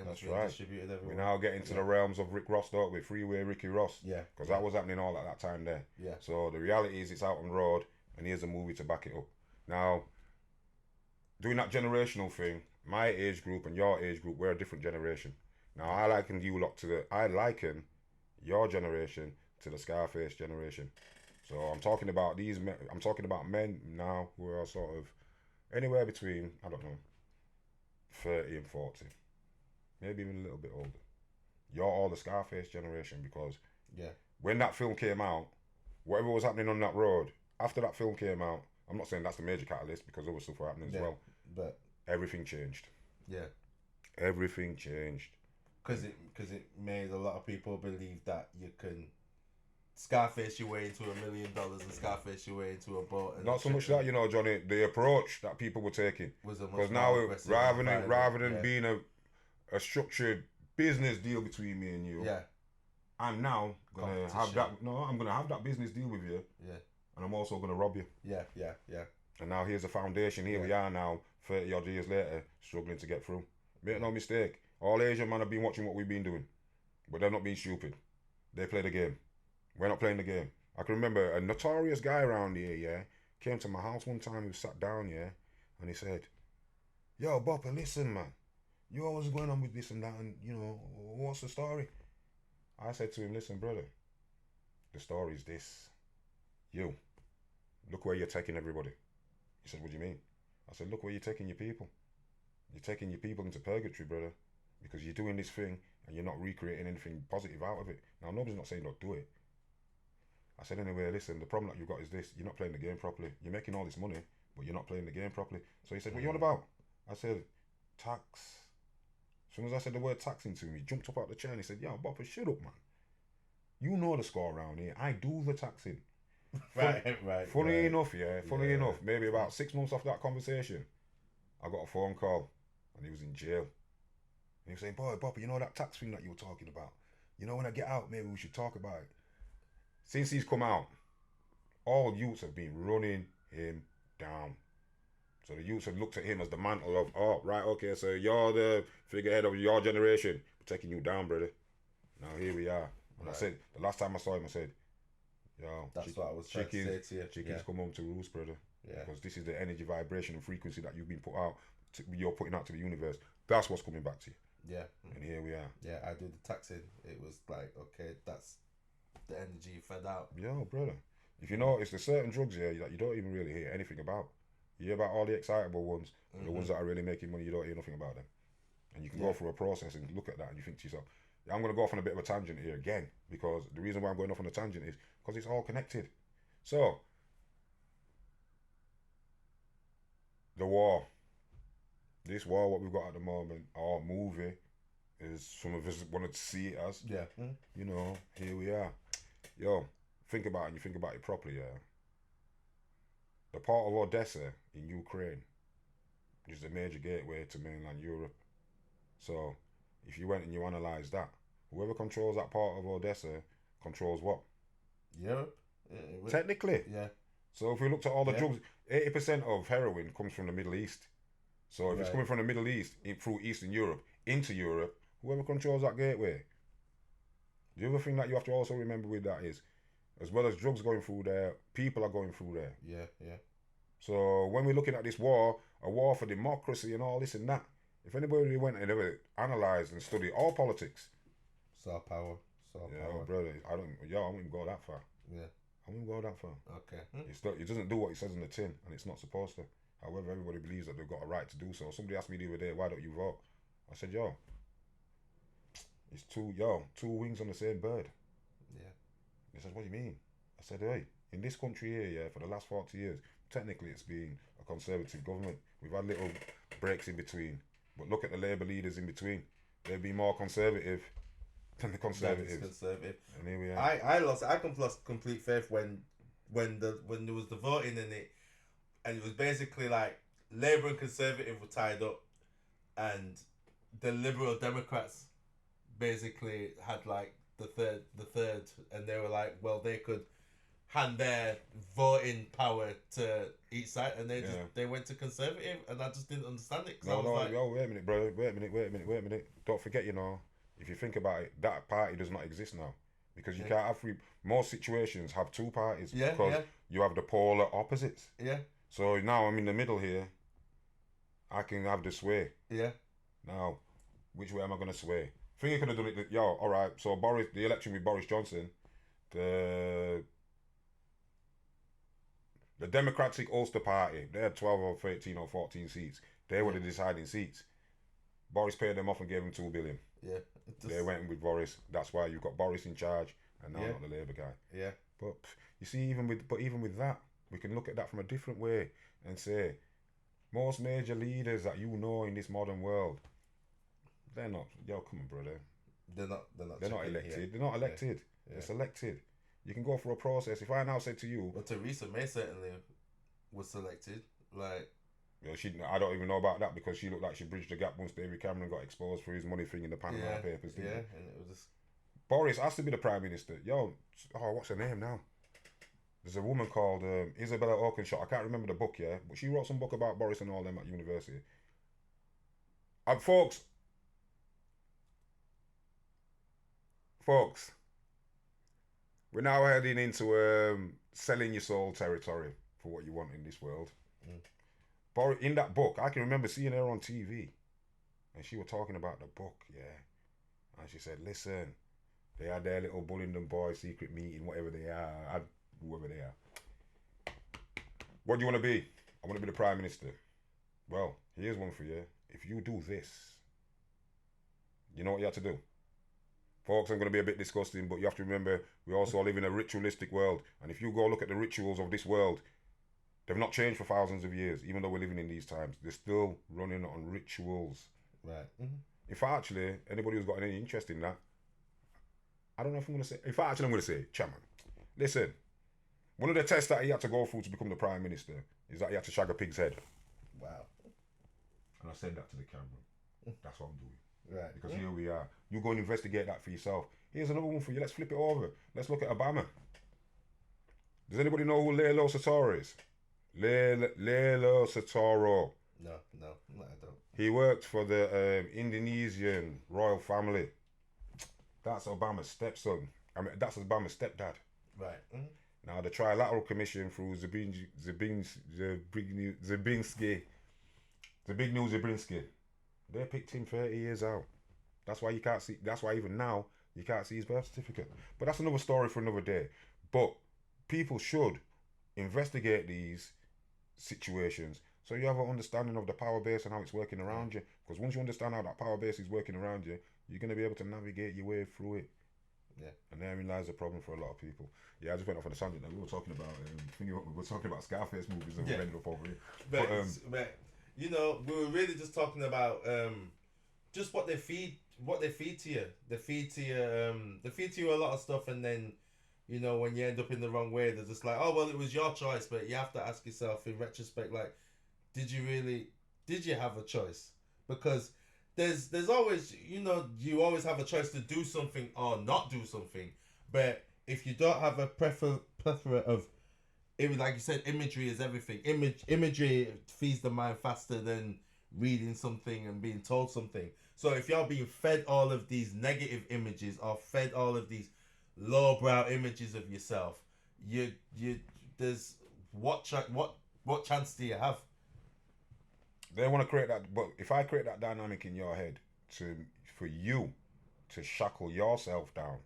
was being right. distributed everywhere. We now get into the realms of Rick Ross, don't we? Freeway Ricky Ross. Yeah. Because that was happening all at that time there. Yeah. So the reality is it's out on the road, and here's a movie to back it up. Now, doing that generational thing, my age group and your age group, we're a different generation. Now, I liken your generation to the Scarface generation. So I'm talking about men now who are sort of anywhere between, 30 and 40. Maybe even a little bit older. You're all the Scarface generation, because when that film came out, whatever was happening on that road, after that film came out, I'm not saying that's the major catalyst, because other stuff were happening as well. But everything changed. Yeah. Everything changed. Because it made a lot of people believe that you can Scarface your way into $1 million and Scarface your way into a boat. And not so much that, Johnny, the approach that people were taking. Because now, rather than being a structured business deal between me and you, I'm now gonna have that business deal with you. Yeah. And I'm also gonna rob you. Yeah. And now here's the foundation. Here we are now, 30 odd years later, struggling to get through. Make no mistake, all Asian men have been watching what we've been doing, but they're not being stupid. They play the game. We're not playing the game. I can remember a notorious guy around here, came to my house one time. He was sat down, and he said, "Yo, Bopper, listen, man. You always going on with this and that, and what's the story?" I said to him, "Listen, brother, the story is this. You, look where you're taking everybody." He said, "What do you mean?" I said, "Look where you're taking your people. You're taking your people into purgatory, brother, because you're doing this thing and you're not recreating anything positive out of it. Now, nobody's not saying don't do it." I said, "Anyway, listen, the problem that you've got is this. You're not playing the game properly. You're making all this money, but you're not playing the game properly." So he said, "What you on about?" I said, "Tax." As soon as I said the word taxing to him, he jumped up out the chair and he said, "Yo, Bopper, shut up, man. You know the score around here. I do the taxing. Right. Funny enough, maybe about 6 months after that conversation, I got a phone call and he was in jail. And he was saying, boy, Bopper, you know that tax thing that you were talking about? You know, when I get out, maybe we should talk about it. Since he's come out, all youths have been running him down. So the youths have looked at him as the mantle of, oh, right, okay, so you're the figurehead of your generation. We're taking you down, brother. Now here we are. And I said, the last time I saw him, I said, yo, that's what I was trying to say to you. Chickens come home to roost, brother. Yeah. Because this is the energy, vibration, and frequency that you've been you're putting out to the universe. That's what's coming back to you. Yeah. And here we are. Yeah, I do the taxing. It was like, okay, that's the energy you fed out. Yo, brother. If you notice, there's certain drugs here that you don't even really hear anything about. You hear about all the excitable ones, the ones that are really making money, you don't hear nothing about them. And you can go through a process and look at that and you think to yourself, I'm going to go off on a bit of a tangent here again, because the reason why I'm going off on a tangent is because it's all connected. So, the war. This war, what we've got at the moment, our movie, is some of us wanted to see it as. Yeah. You know, here we are. Yo, think about it and you think about it properly, yeah. The part of Odessa in Ukraine is a major gateway to mainland Europe. So, if you went and you analyse that, whoever controls that part of Odessa controls what? Europe? Technically. Yeah. So if we looked at all the drugs, 80% of heroin comes from the Middle East. So if it's coming from the Middle East through Eastern Europe into Europe, whoever controls that gateway. The other thing that you have to also remember with that is, as well as drugs going through there, people are going through there. Yeah. So when we're looking at this war, a war for democracy and all this and that, if anybody went and ever analysed and studied all politics, Saw power. brother, I wouldn't go that far. Yeah. I wouldn't go that far. Okay. It doesn't do what it says in the tin, and it's not supposed to. However, everybody believes that they've got a right to do so. Somebody asked me the other day, why don't you vote? I said, it's two wings on the same bird. Yeah. He says, what do you mean? I said, hey, in this country here, for the last 40 years, technically it's been a conservative government. We've had little breaks in between. But look at the Labour leaders in between. They've been more conservative than the Conservatives. Conservative. And here we are. I lost complete faith when there was the voting in it, and it was basically like Labour and Conservative were tied up, and the Liberal Democrats basically had like the third, and they were like, well, they could hand their voting power to each side, and they went to Conservative, and I just didn't understand it. Wait a minute, brother. Wait a minute. Don't forget, if you think about it, that party does not exist now. Because you can't have most situations have two parties. Because you have the polar opposites. Yeah. So now I'm in the middle here. I can have the sway. Yeah. Now, which way am I going to sway? I think you could have done it. All right. So the election with Boris Johnson, the Democratic Ulster Party, they had 12 or 13 or 14 seats. They were the deciding seats. Boris paid them off and gave them $2 billion. Yeah. They went in with Boris. That's why you've got Boris in charge and now not the Labour guy. Yeah. But you see, even with that, we can look at that from a different way and say, most major leaders that you know in this modern world, they're not. Yo, come on, brother. They're not elected. Here. They're not elected. Yeah. They're selected. You can go through a process. If I now said to you, well, Theresa May certainly was selected. Like, I don't even know about that because she looked like she bridged the gap once David Cameron got exposed for his money thing in the Panama Papers. Yeah, and it was just... Boris has to be the Prime Minister. What's her name now? There's a woman called Isabella Oakenshaw. I can't remember the book, but she wrote some book about Boris and all them at university. And folks, we're now heading into selling your soul territory for what you want in this world. In that book, I can remember seeing her on TV, and she was talking about the book, and she said, listen, they had their little Bullingdon Boys secret meeting, whatever they are, whoever they are. What do you want to be? I want to be the Prime Minister. Well, here's one for you. If you do this, you know what you have to do? Folks, I'm going to be a bit disgusting, but you have to remember, we also live in a ritualistic world, and if you go look at the rituals of this world, they've not changed for thousands of years, even though we're living in these times. They're still running on rituals. Right. Mm-hmm. If actually, anybody who's got any interest in that, I don't know if I'm going to say, in fact, actually I'm going to say, chairman, listen, one of the tests that he had to go through to become the Prime Minister is that he had to shag a pig's head. Wow. And I said that to the camera. That's what I'm doing. Right. Because here we are. You go and investigate that for yourself. Here's another one for you. Let's flip it over. Let's look at Obama. Does anybody know who Lelo Satoro is? Lelo Satoro. No, I don't. He worked for the Indonesian royal family. That's Obama's stepson. I mean, that's Obama's stepdad. Right. Mm-hmm. Now, the Trilateral Commission through Zabinski, they picked him 30 years out. That's why you can't see, that's why even now, you can't see his birth certificate. But that's another story for another day. But people should investigate these situations so you have an understanding of the power base and how it's working around you. Because once you understand how that power base is working around you, you're going to be able to navigate your way through it. Yeah. And therein lies the problem for a lot of people. Yeah, I just went off on a tangent. We were talking about Scarface movies and we ended up over here. But you know, we were really just talking about just what they feed to you. They feed to you a lot of stuff, and then, you know, when you end up in the wrong way, they're just like, oh well, it was your choice. But you have to ask yourself in retrospect, like, did you have a choice? Because there's always, you know, you always have a choice to do something or not do something. But if you don't have a plethora of, like you said, imagery is everything. Imagery feeds the mind faster than reading something and being told something. So if you're being fed all of these negative images or fed all of these lowbrow images of yourself, there's what chance do you have? They want to create that, but if I create that dynamic in your head for you to shackle yourself down,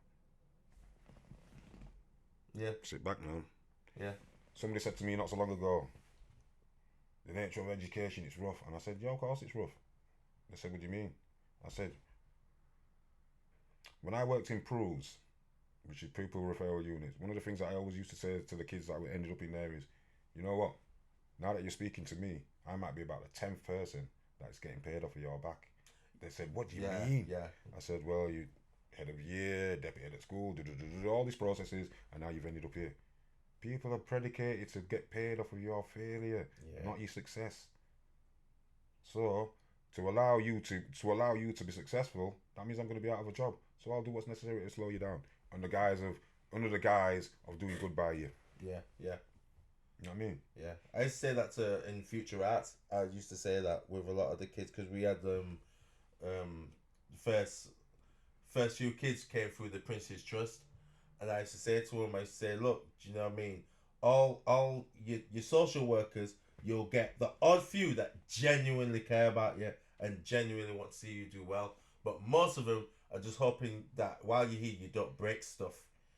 yeah, sit back now. Yeah. Somebody said to me not so long ago, the nature of education, it's rough. And I said, yeah, of course it's rough. They said, what do you mean? I said, when I worked in PRUs, which is Pupil Referral Units, one of the things that I always used to say to the kids that ended up in there is, you know what? Now that you're speaking to me, I might be about the 10th person that's getting paid off of your back. They said, what do you mean? Yeah. I said, well, you head of year, deputy head at school, all these processes, and now you've ended up here. People are predicated to get paid off of your failure, not your success. So to allow you to be successful, that means I'm going to be out of a job. So I'll do what's necessary to slow you down under the guise of doing good by you. Yeah. You know what I mean? Yeah, I used to say that in Future Arts. I used to say that with a lot of the kids because we had first few kids came through the Prince's Trust, and I used to say to them, look, do you know what I mean? All your social workers, you'll get the odd few that genuinely care about you and genuinely want to see you do well, but most of them are just hoping that while you're here, you don't break stuff.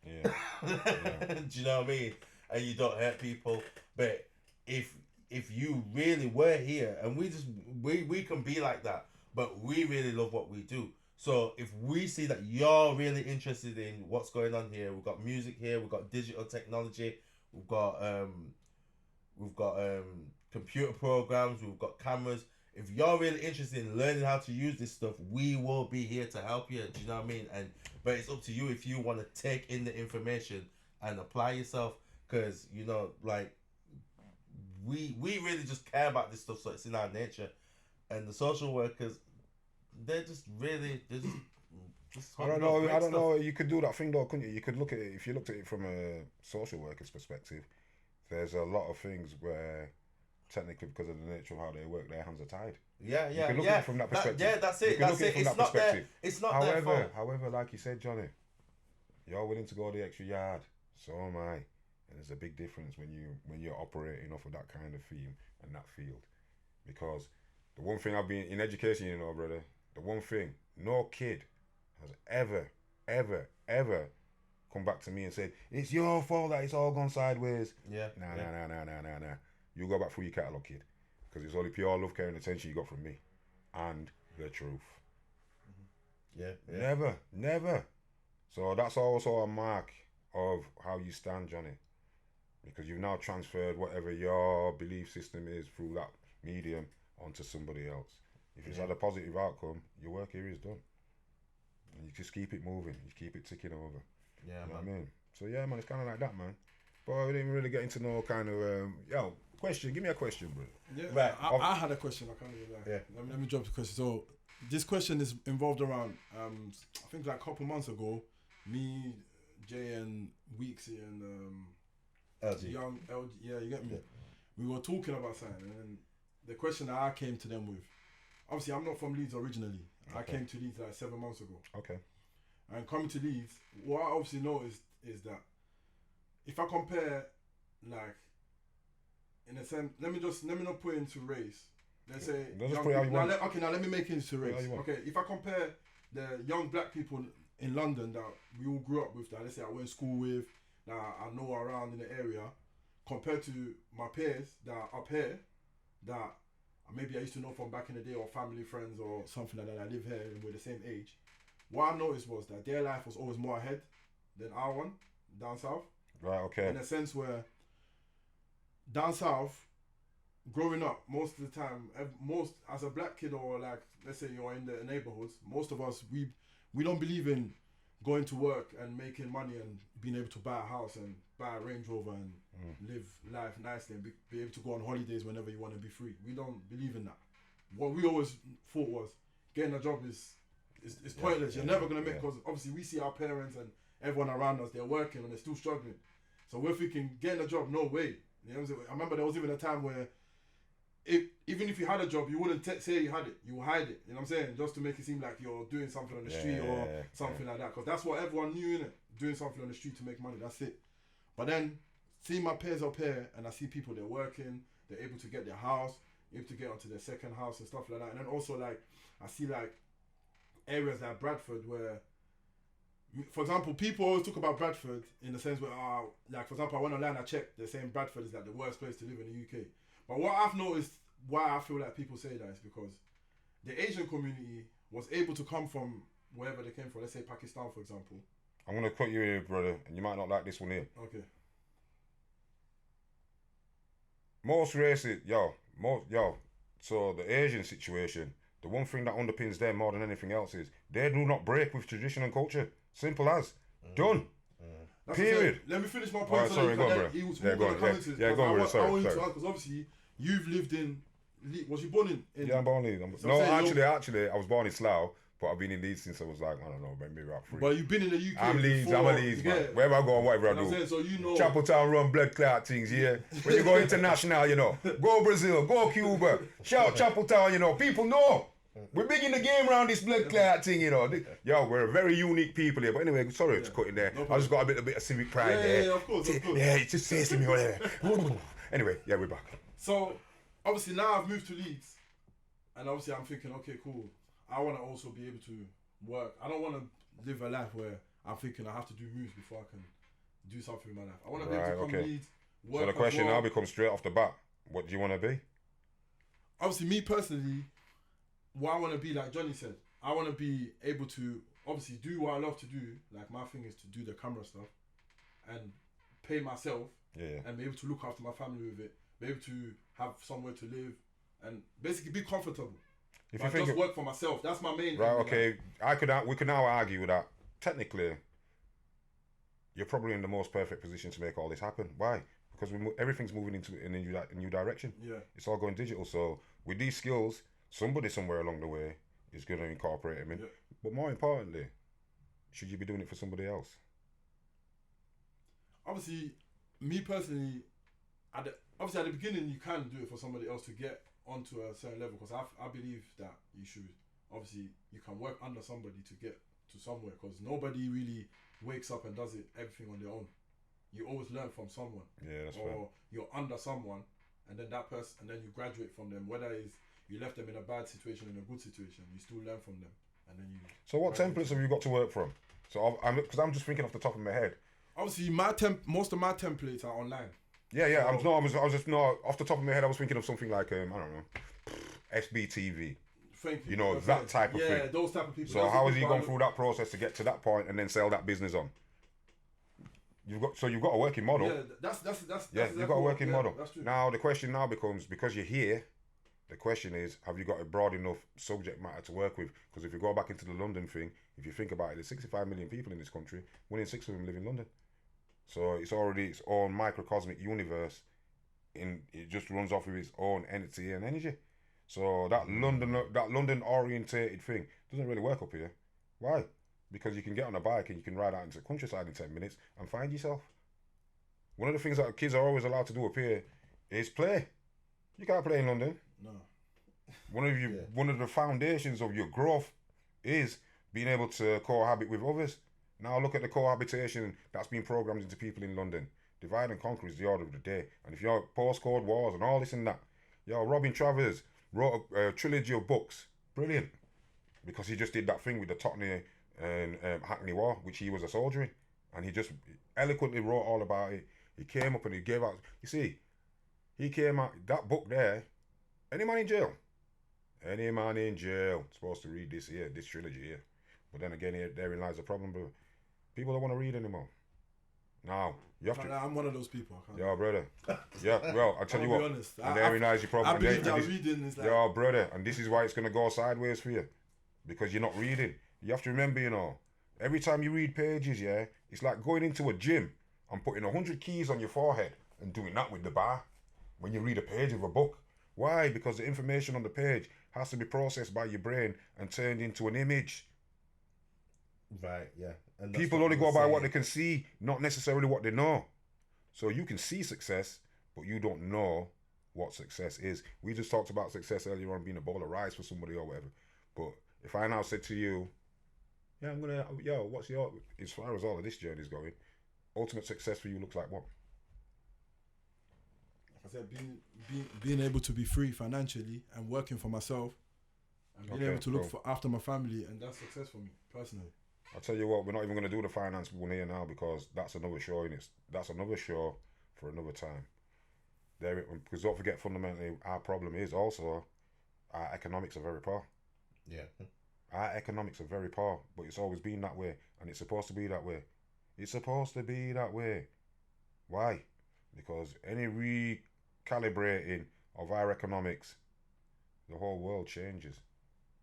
Yeah. Do you know what I mean? And you don't hurt people. But if you really were here, and we can be like that, but we really love what we do. So if we see that you're really interested in what's going on here, we've got music here, we've got digital technology, we've got computer programs, we've got cameras. If you're really interested in learning how to use this stuff, we will be here to help you. Do you know what I mean? But it's up to you if you want to take in the information and apply yourself. Because, you know, like, we really just care about this stuff, so it's in our nature. And the social workers, they're just I don't know. You could do that thing though, couldn't you? You could look at it, if you looked at it from a social worker's perspective, there's a lot of things where technically, because of the nature of how they work, their hands are tied. Yeah. You can look at it from that perspective. That's it. It's not their fault. However, like you said, Johnny, you're willing to go the extra yard. So am I. And there's a big difference when you're operating off of that kind of theme and that field. Because the one thing I've been in education, you know, brother, the one thing, no kid has ever come back to me and said, it's your fault that it's all gone sideways. Yeah. Nah. You go back through your catalogue, kid. Because it's only pure love, care and attention you got from me. And the truth. Mm-hmm. Yeah. Never. So that's also a mark of how you stand, Johnny. Because you've now transferred whatever your belief system is through that medium onto somebody else. If it's had a positive outcome, your work here is done. And you just keep it moving. You keep it ticking over. Yeah, You know man. what I mean? So yeah, man, it's kind of like that, man. But we didn't really get into no kind of question. Give me a question, bro. Yeah, Right. I had a question. I can't even lie. Yeah. Let me drop the question. So this question is involved around. I think like a couple months ago, me, Jay, and Weeksy and LG. young LG. Yeah, you get me. Yeah. We were talking about something, and then the question that I came to them with. Obviously, I'm not from Leeds originally. Okay. I came to Leeds like 7 months ago. Okay. And coming to Leeds, what I obviously noticed is that if I compare, like, in a sense, let me not put it into race. Let's say, Just put it how you want. now let me make it into race. How you want. Okay, if I compare the young black people in London that we all grew up with, that let's say I went to school with, that I know around in the area, compared to my peers that are up here, that maybe I used to know from back in the day, or family friends or something like that, I live here and we're the same age. What I noticed was that their life was always more ahead than our one down south. Right. Okay. In a sense where down south, growing up, most of the time, most as a black kid, or like let's say you're in the neighborhoods, most of us we don't believe in going to work and making money and being able to buy a house and buy a Range Rover and live life nicely and be able to go on holidays whenever you want to be free. We don't believe in that. What we always thought was getting a job is pointless. You're never gonna make, because obviously we see our parents and everyone around us, they're working and they're still struggling. So we're thinking getting a job, no way. You know what I'm saying? I remember there was even a time where even if you had a job, you wouldn't say you had it. You would hide it. You know what I'm saying? Just to make it seem like you're doing something on the street or something like that. Because that's what everyone knew, innit? Doing something on the street to make money. That's it. But then seeing my peers up here, and I see people, they're working, they're able to get their house, able to get onto their second house and stuff like that. And then also like I see like areas like Bradford where, for example, people always talk about Bradford in the sense where, like for example, I went online, I checked, they're saying Bradford is like the worst place to live in the UK. But what I've noticed, why I feel like people say that, is because the Asian community was able to come from wherever they came from. Let's say Pakistan, for example. I'm gonna cut you here, brother, and you might not like this one here. Okay. Most races, so the Asian situation, the one thing that underpins them more than anything else is they do not break with tradition and culture. Simple as. Done. That's Period. Let me finish my point. Sorry, go on, bro. Go on, because I want you to ask, because obviously you've lived in. Was you born in? Yeah, I'm born in Leeds. No, actually, I was born in Slough, but I've been in Leeds since I was like, I don't know, maybe about 3. But you've been in the UK. I'm a Leeds, man. Wherever I go, whatever I do. Saying, so you know. Chapeltown run blood clot things, yeah. When you go international, you know. Go Brazil, go Cuba. Shout Chapeltown, you know. People know. We're big in the game around this blood clot thing, you know. Yo, we're a very unique people here. But anyway, sorry to cut in there. I just got a bit of civic pride there. Yeah, of course. Yeah, it just says to me, whatever. Anyway, yeah, we're back. So, obviously now I've moved to Leeds. And obviously I'm thinking, okay, cool. I want to also be able to work. I don't want to live a life where I'm thinking I have to do moves before I can do something in my life. I want to be able to come to Leeds, work. So the question now becomes straight off the bat, what do you want to be? Obviously, me personally, what I want to be, like Johnny said, I want to be able to obviously do what I love to do. Like my thing is to do the camera stuff and pay myself and be able to look after my family with it, be able to have somewhere to live and basically be comfortable. If I just work for myself, that's my main. Right, okay. We could now argue that technically you're probably in the most perfect position to make all this happen. Why? Because everything's moving into a new direction. Yeah. It's all going digital. So with these skills, somebody somewhere along the way is going to incorporate them in. Yeah. But more importantly, should you be doing it for somebody else? Obviously, me personally, at the beginning, you can do it for somebody else to get onto a certain level, because I believe that you should. Obviously, you can work under somebody to get to somewhere, because nobody really wakes up and does it everything on their own. You always learn from someone. Yeah, that's or fair. You're under someone, and then that person, and then you graduate from them. Whether it's you left them in a bad situation, in a good situation, you still learn from them, and then you. So what templates have you got to work from? So because I'm just thinking off the top of my head. Obviously, most of my templates are online. Yeah. So, I was just not off the top of my head. I was thinking of something like I don't know, SBTV. Thank you. You know, that type of thing. Yeah, those type of people. So how has he gone through that process to get to that point and then sell that business on? You've got a working model. Yeah, that's you've got a working model. That's true. Now the question now becomes, because you're here, The question is, have you got a broad enough subject matter to work with? Because if you go back into the London thing, if you think about it, there's 65 million people in this country. 1 in 6 of them live in London. So it's already its own microcosmic universe. It just runs off of its own entity and energy. So that London orientated thing doesn't really work up here. Why? Because you can get on a bike and you can ride out into the countryside in 10 minutes and find yourself. One of the things that kids are always allowed to do up here is play. You can't play in London. No. One of the foundations of your growth is being able to cohabit with others. Now look at the cohabitation that's been programmed into people in London. Divide and conquer is the order of the day. And if you're postcode wars and all this and that, Robin Travers wrote a trilogy of books. Brilliant. Because he just did that thing with the Tottenham and Hackney War, which he was a soldier in. And he just eloquently wrote all about it. He came up and he gave out, he came out, that book there, any man in jail supposed to read this trilogy here. But then again, therein lies the problem, bro. People don't want to read anymore. Now, you have to. I'm one of those people. Yo, brother. Yeah, well, I'll tell you what. Honest. Therein lies your problem. I believe that reading is like. Yo, brother, and this is why it's going to go sideways for you. Because you're not reading. You have to remember, every time you read pages, it's like going into a gym and putting 100 keys on your forehead and doing that with the bar when you read a page of a book. Why? Because the information on the page has to be processed by your brain and turned into an image. Right, yeah. And people only go by what they can see, not necessarily what they know. So you can see success, but you don't know what success is. We just talked about success earlier on being a bowl of rice for somebody or whatever. But if I now said to you, what's your, as far as all of this journey is going, ultimate success for you looks like what? I said being able to be free financially and working for myself and being able to look after my family, and that's success for me personally. I'll tell you what, we're not even going to do the finance one here now because that's another show in it. That's another show for another time. Because don't forget, fundamentally, our problem is also our economics are very poor. Yeah. Our economics are very poor, but it's always been that way, and it's supposed to be that way. It's supposed to be that way. Why? Because any recalibrating of our economics, the whole world changes.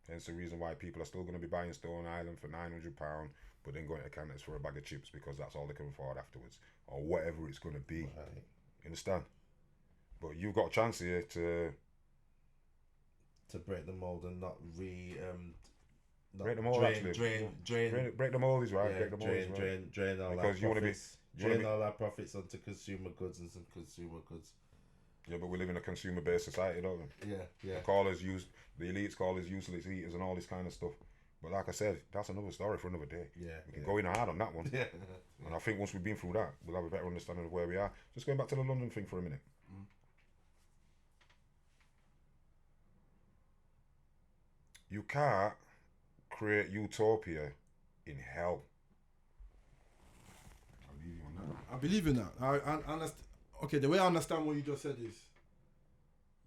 Hence the reason why people are still going to be buying Stone Island for £900, but then going to Canada's for a bag of chips because that's all they can afford afterwards, or whatever it's going to be. Right. You understand? But you've got a chance here to break the mold and not break the mold. Break the mold is right. Yeah, break the mold is right. Drain all because our profits. All our profits onto consumer goods and some consumer goods. Yeah, but we live in a consumer-based society, don't we? Yeah. The elites call us useless eaters and all this kind of stuff. But like I said, that's another story for another day. Yeah. We can go in hard on that one. Yeah. And I think once we've been through that, we'll have a better understanding of where we are. Just going back to the London thing for a minute. You can't create utopia in hell. I'll leave you on that. I believe in that. I understand. Okay, the way I understand what you just said is,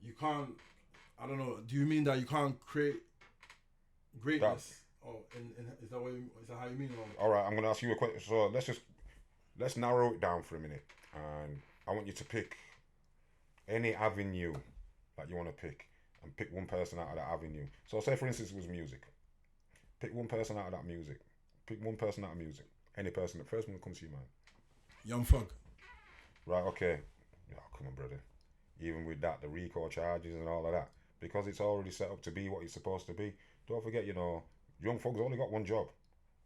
you can't. I don't know. Do you mean that you can't create greatness? Is that how you mean? All right, I'm gonna ask you a question. So let's narrow it down for a minute, and I want you to pick any avenue that you want to pick, and pick one person out of that avenue. So say for instance it was music. Pick one person out of that music. Pick one person out of music. Any person. The first one that comes to your mind. Young Thug. Right, okay. Oh, come on, brother. Even with that, the RICO charges and all of that, because it's already set up to be what it's supposed to be. Don't forget, Young Thug's only got one job,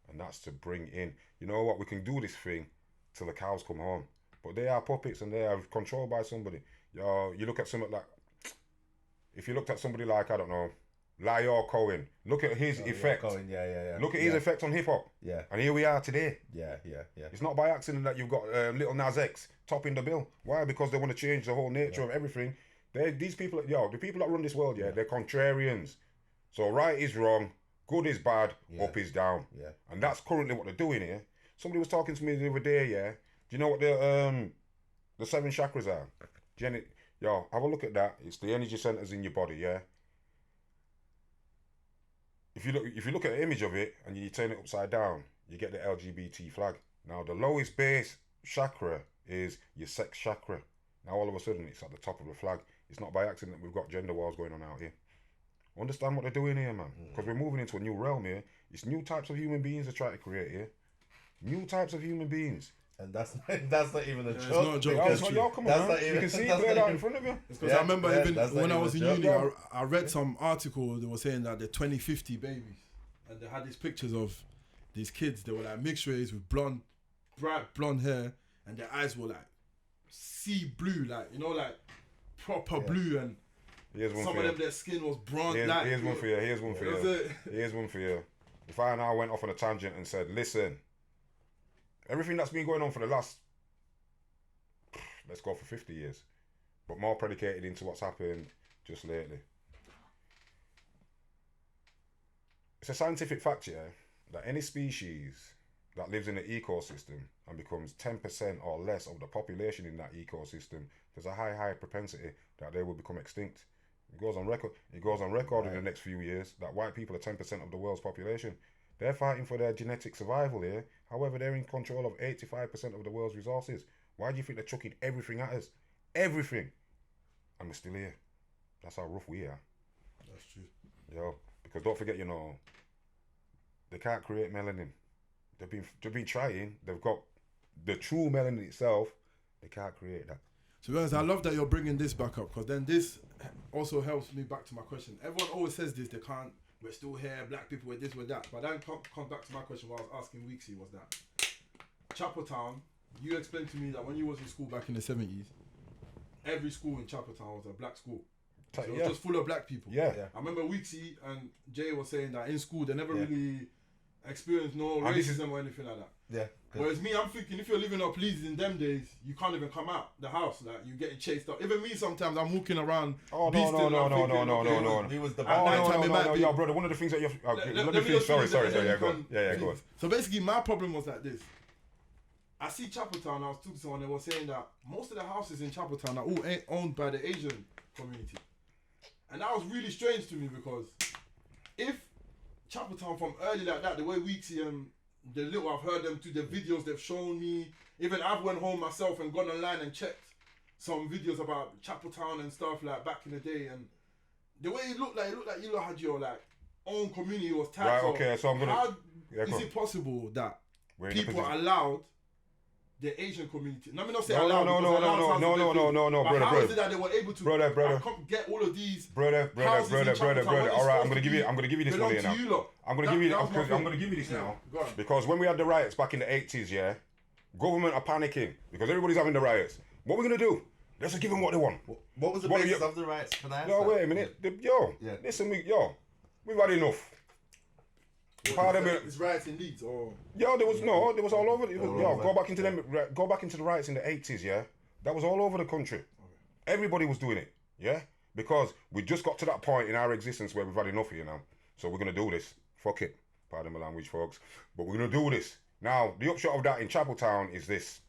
and that's to bring in, you know what, we can do this thing till the cows come home. But they are puppets and they are controlled by somebody. You look at something like, if you looked at somebody like, I don't know, Lyor Cohen, look at his effect. Cohen, yeah. Look at his effect on hip hop. Yeah. And here we are today. Yeah. It's not by accident that you've got Little Nas X topping the bill. Why? Because they want to change the whole nature of everything. These people, the people that run this world, they're contrarians. So right is wrong, good is bad, up is down. Yeah. And that's currently what they're doing here. Somebody was talking to me the other day, Do you know what the 7 chakras are? Have a look at that. It's the energy centers in your body, If you look at the image of it and you turn it upside down, you get the LGBT flag. Now the lowest base chakra is your sex chakra. Now all of a sudden it's at the top of the flag. It's not by accident that we've got gender wars going on out here. Understand what they're doing here, man. Because we're moving into a new realm here. It's new types of human beings they're trying to create here. New types of human beings. And that's not even a joke. It's not a joke. Oh, y'all, come on, man. You can see it played out in front of you. Because I remember when I was in uni, I read some article that was saying that the 2050 babies, and they had these pictures of these kids. They were like mixed race with bright blonde hair, and their eyes were like sea blue, like, you know, like proper blue, and some of them, their skin was bronze. Here's one for you. Here's one for you. If I now went off on a tangent and said, listen, everything that's been going on for the last, let's go for 50 years, but more predicated into what's happened just lately. It's a scientific fact, yeah, that any species that lives in an ecosystem and becomes 10% or less of the population in that ecosystem, there's a high propensity that they will become extinct. It goes on record in the next few years that white people are 10% of the world's population. They're fighting for their genetic survival here. However, they're in control of 85% of the world's resources. Why do you think they're chucking everything at us? Everything. And we're still here. That's how rough we are. That's true. Yo, because don't forget, you know, they can't create melanin. They've been trying. They've got the true melanin itself. They can't create that. To be honest, I love that you're bringing this back up, because then this also helps me back to my question. Everyone always says this, they can't, we're still here, black people, we're this, we're that. But then come back to my question, what I was asking Weeksy was that Chapeltown, you explained to me that when you was in school back in the 70s, every school in Chapeltown was a black school. So it was just full of black people. Yeah. I remember Weeksy and Jay was saying that in school they never really experienced no racism or anything like that. Yeah. Whereas me, I'm thinking if you're living up Leeds in them days, you can't even come out the house. Like, you're getting chased up. Even me, sometimes I'm walking around. Oh, no. He was the Yo, brother, one of the things that you let me finish. Sorry, go on. So basically, my problem was like this. I see Chapeltown, I was talking to someone, they were saying that most of the houses in Chapeltown are all owned by the Asian community. And that was really strange to me, because if Chapeltown from early like that, the way Weeksy and the little I've heard them to the videos they've shown me, even I've went home myself and gone online and checked some videos about Chapeltown and stuff like back in the day, and the way it looked like you lot had your like own community was taxed. Right, okay, so I'm gonna. How is it possible that people allowed the Asian community? Let me not say allowed. No, brother. How is it that they were able to get all of these brother? All right, I'm gonna give you this one here now. I'm gonna give you this now because when we had the riots back in the 80s, yeah, government are panicking because everybody's having the riots. What are we gonna do? Let's just give them what they want. What was the basis of the riots? Can I ask that? Wait a minute. Listen, we've had enough. It's riots in Leeds or? There was all over. Go back into the riots in the 80s, yeah? That was all over the country. Okay. Everybody was doing it, yeah? Because we just got to that point in our existence where we've had enough here now. So we're going to do this. Fuck it. Pardon my language, folks. But we're going to do this. Now, the upshot of that in Chapeltown is this.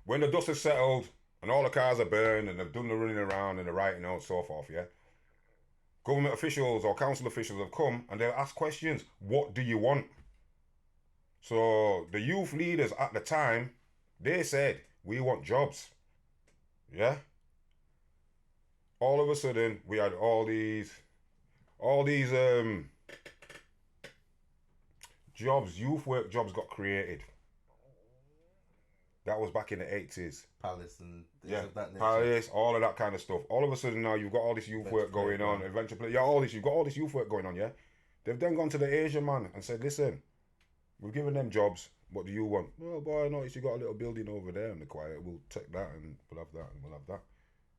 When the dust has settled and all the cars are burned and they've done the running around and the rioting and so forth, yeah? Government officials or council officials have come and they'll ask questions. What do you want? So the youth leaders at the time, they said, we want jobs. Yeah? All of a sudden, we had all these jobs, youth work jobs got created. That was back in the 80s. Palace and things of that nature. Palace, all of that kind of stuff. All of a sudden now you've got all this youth work going on. Eventually, you've got all this youth work going on, yeah? They've then gone to the Asian man and said, listen, we've given them jobs. What do you want? Oh boy, I noticed you got a little building over there in the quiet. We'll take that and we'll have that and we'll have that.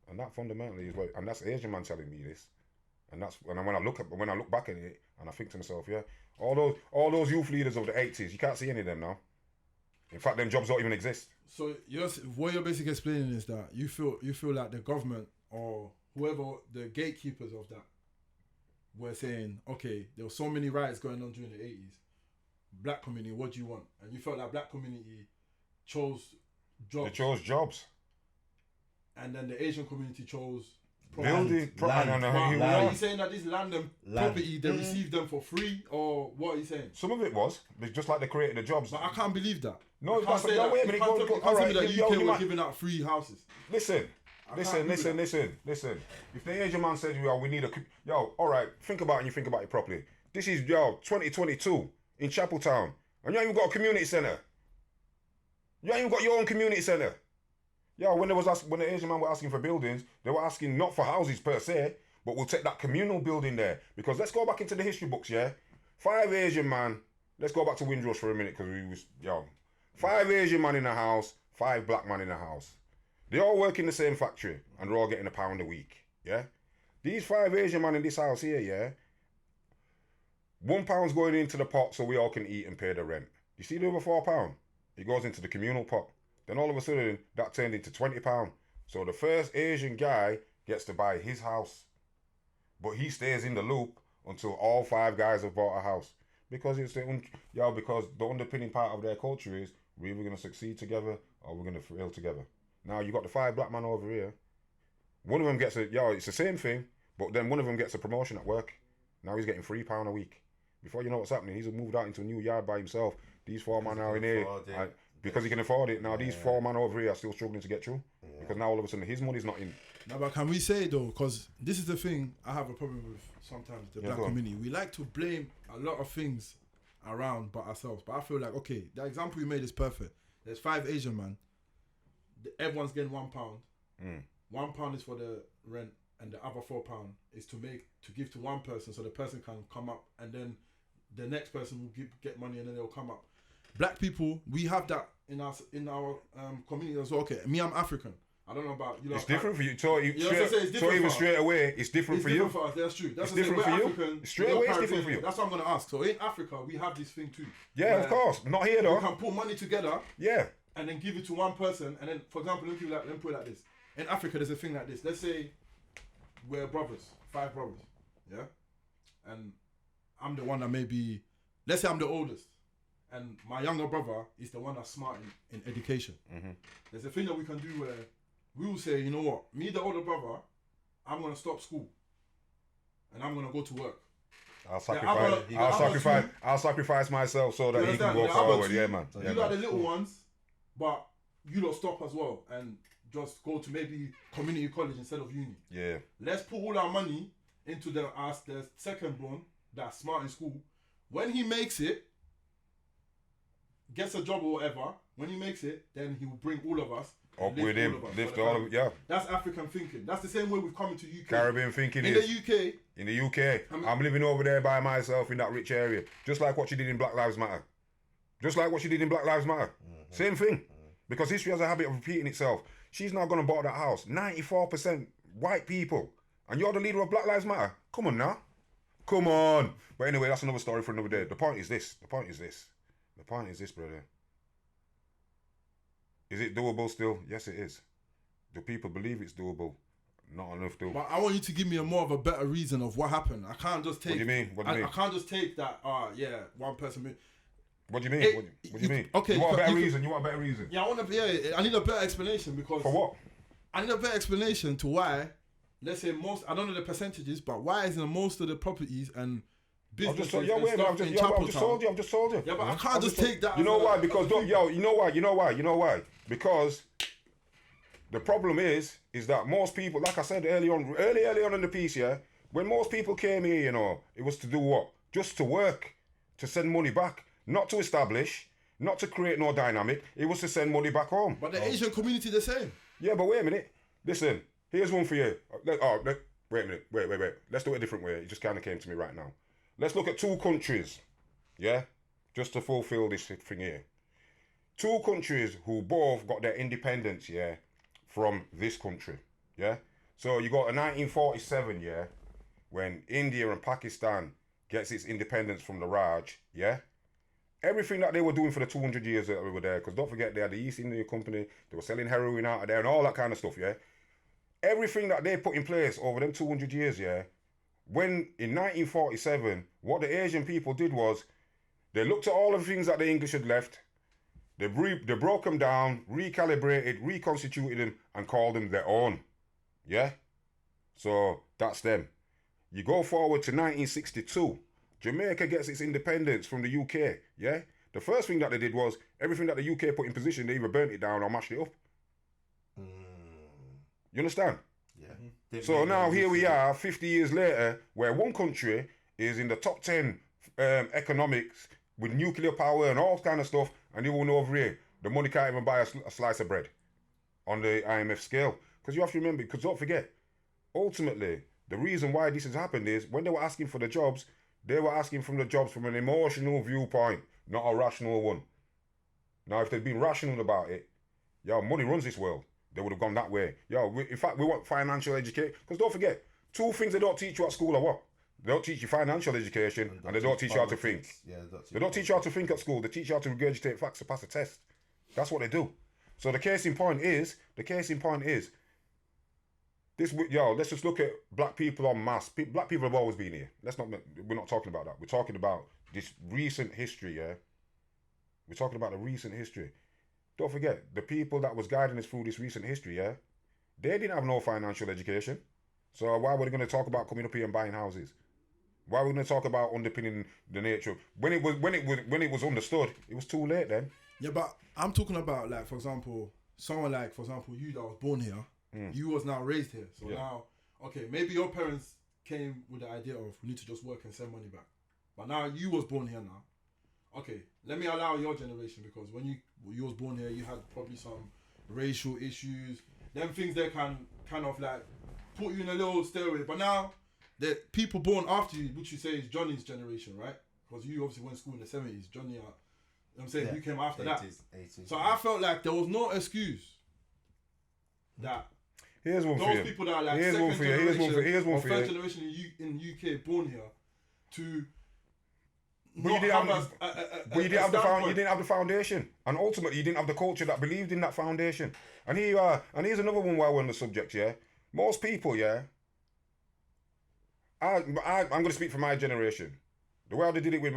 And that fundamentally is what, and that's the Asian man telling me this. And that's when I look back at it and I think to myself, yeah, all those youth leaders of the 80s, you can't see any of them now. In fact, them jobs don't even exist. So what you're basically explaining is that you feel like the government or whoever the gatekeepers of that were saying, okay, there were so many riots going on during the 80s. Black community, what do you want? And you felt like black community chose jobs. They chose jobs. And then the Asian community chose building. Are you saying that this land and property, they received them for free, or what are you saying? Some of it was. Just like they created the jobs. But I can't believe that. No, wait a minute. You can't tell me that UK were giving out free houses. Listen, Listen. If the Asian man says, yo, we need all right, think about it and you think about it properly. This is, 2022 in Chapeltown. And you ain't even got a community centre. You ain't even got your own community centre. Yo, when the Asian man were asking for buildings, they were asking not for houses per se, but we'll take that communal building there. Because let's go back into the history books, yeah? 5 Asian man, let's go back to Windrush for a minute, because we was, 5 Asian man in a house, 5 black man in a house. They all work in the same factory, and they're all getting £1 a week, yeah? These 5 Asian man in this house here, yeah? £1 going into the pot so we all can eat and pay the rent. You see the other £4? It goes into the communal pot. Then all of a sudden, that turned into £20. So the first Asian guy gets to buy his house. But he stays in the loop until all 5 guys have bought a house. Because because the underpinning part of their culture is we're either going to succeed together or we're going to fail together. Now you got the 5 black men over here. One of them gets it's the same thing, but then one of them gets a promotion at work. Now he's getting £3 a week. Before you know what's happening, he's moved out into a new yard by himself. These 4 men are in here because he can afford it. Now these 4 men over here are still struggling to get through because now all of a sudden his money's not in. Now, but can we say though, because this is the thing I have a problem with sometimes the black community. We like to blame a lot of things around but ourselves. But I feel like, okay, the example you made is perfect. There's 5 Asian man. Everyone's getting £1. £1 is for the rent, and the other £4 is to give to one person so the person can come up, and then the next person will get money, and then they'll come up. Black people, we have that in our community as well. Okay, me, I'm African. I don't know about you. It's different for you. So even straight away, it's different for you. It's different for us. That's true. That's it's different for you. Straight away, it's different for you. That's what I'm gonna ask. So in Africa, we have this thing too. Yeah, of course. Not here though. We can put money together. Yeah. And then give it to one person, and then, for example, let me put it like this. In Africa, there's a thing like this. Let's say we're brothers, 5 brothers, yeah, and I'm the one that maybe, let's say I'm the oldest, and my younger brother is the one that's smart in education. Mm-hmm. There's a thing that we can do where we will say, you know what, me, the older brother, I'm gonna stop school, and I'm gonna go to work. I'll sacrifice myself so that he can go forward. Yeah, man. You got the little ones, but you don't stop as well and just go to maybe community college instead of uni. Yeah. Let's put all our money into the second born that's smart in school. When he makes it, gets a job or whatever, when he makes it, then he will bring all of us. Up with him, lift all of it, yeah. That's African thinking. That's the same way we've come into UK. Caribbean thinking in the UK, I'm living over there by myself in that rich area. Just like what she did in Black Lives Matter. Same thing. Because history has a habit of repeating itself. She's not going to buy that house. 94% white people. And you're the leader of Black Lives Matter. Come on now. Come on. But anyway, that's another story for another day. The point is this, brother. Is it doable still? Yes, it is. Do people believe it's doable? Not enough do. But I want you to give me more of a better reason of what happened. I can't just take... What do you mean? I can't just take that, one person... What do you mean? What do you mean? Okay, you want a better reason? Yeah, I need a better explanation because... For what? I need a better explanation to why, let's say I don't know the percentages, but why isn't most of the properties and businesses I've just told you. Yeah, but I can't just take that. You know why? Because, you know why? Because the problem is that most people, like I said early on in the piece, yeah, when most people came here, it was to do what? Just to work, to send money back. Not to establish, not to create no dynamic. It was to send money back home. But the Asian community the same. Yeah, but wait a minute. Listen, here's one for you. Wait a minute. Wait. Let's do it a different way. It just kind of came to me right now. Let's look at 2 countries, yeah? Just to fulfill this thing here. 2 countries who both got their independence, yeah, from this country, yeah? So you got a 1947, yeah, when India and Pakistan gets its independence from the Raj, yeah? Everything that they were doing for the 200 years that we were there, because don't forget they had the East India Company, they were selling heroin out of there and all that kind of stuff, yeah? Everything that they put in place over them 200 years, yeah? When in 1947, what the Asian people did was, they looked at all of the things that the English had left, they broke them down, recalibrated, reconstituted them, and called them their own, yeah? So, that's them. You go forward to 1962, Jamaica gets its independence from the UK, yeah? The first thing that they did was, everything that the UK put in position, they either burnt it down or mashed it up. You understand? Yeah. So now here we are, 50 years later, where one country is in the top 10 economics with nuclear power and all kind of stuff, and the one over here, the money can't even buy a slice of bread on the IMF scale. Because you have to remember, because don't forget, ultimately, the reason why this has happened is when they were asking for the jobs, they were asking from the jobs from an emotional viewpoint, not a rational one. Now, if they'd been rational about it, money runs this world. They would have gone that way. In fact, we want financial education. Because don't forget, two things they don't teach you at school are what? They don't teach you financial education and they don't teach you how to think. Yeah, they don't teach you how to think at school. They teach you how to regurgitate facts to pass a test. That's what they do. So the case in point is, let's just look at black people en masse. Black people have always been here. We're not talking about that. We're talking about this recent history, yeah? We're talking about the recent history. Don't forget, the people that was guiding us through this recent history, yeah? They didn't have no financial education. So why were they going to talk about coming up here and buying houses? Why were we going to talk about underpinning the nature? When it was understood, it was too late then. Yeah, but I'm talking about, like, for example, someone like, for example, you that was born here, you was now raised here. So now, okay, maybe your parents came with the idea of we need to just work and send money back. But now you was born here now. Okay, let me allow your generation, because when you was born here, you had probably some racial issues. Them things there can kind of like put you in a little stairway. But now, the people born after you, which you say is Johnny's generation, right? Because you obviously went to school in the 70s. Johnny, I'm saying you came after 80s. So I felt like there was no excuse that here's one those people that are like here's second generation or third you. generation in UK born here to But you didn't have the foundation, and ultimately you didn't have the culture that believed in that foundation. And here you are. And here's another one while we're on the subject. Yeah, most people. Yeah, I'm going to speak for my generation. The way they did it with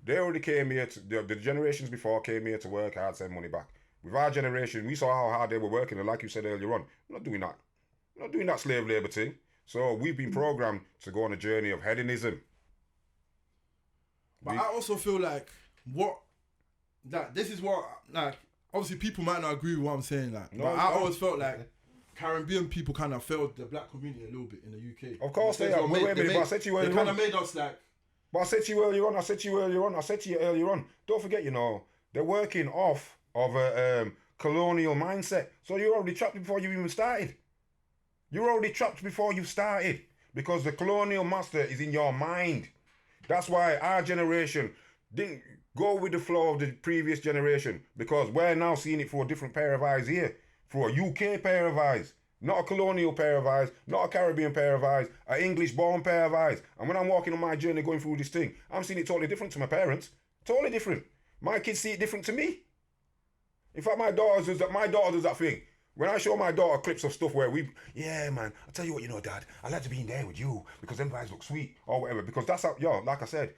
they already came here. The generations before came here to work hard, send money back. With our generation, we saw how hard they were working, and like you said earlier on, we're not doing that. We're not doing that slave labour thing. So we've been programmed to go on a journey of hedonism. But I also feel like this is what, like, obviously people might not agree with what I'm saying, like, but I always felt like Caribbean people kind of failed the black community a little bit in the UK. Of course they are. Wait a minute, but I said to you earlier on. They kind of made us like. But I said to you earlier on. Don't forget, they're working off of a colonial mindset. So you're already trapped before you even started. You're already trapped before you started, because the colonial master is in your mind. That's why our generation didn't go with the flow of the previous generation, because we're now seeing it through a different pair of eyes here, through a UK pair of eyes, not a colonial pair of eyes, not a Caribbean pair of eyes, an English-born pair of eyes. And when I'm walking on my journey going through this thing, I'm seeing it totally different to my parents. Totally different. My kids see it different to me. In fact, my daughter does that thing. When I show my daughter clips of stuff where man, I'll tell you what, Dad, I like to be in there with you because them guys look sweet or whatever. Because that's how, like I said,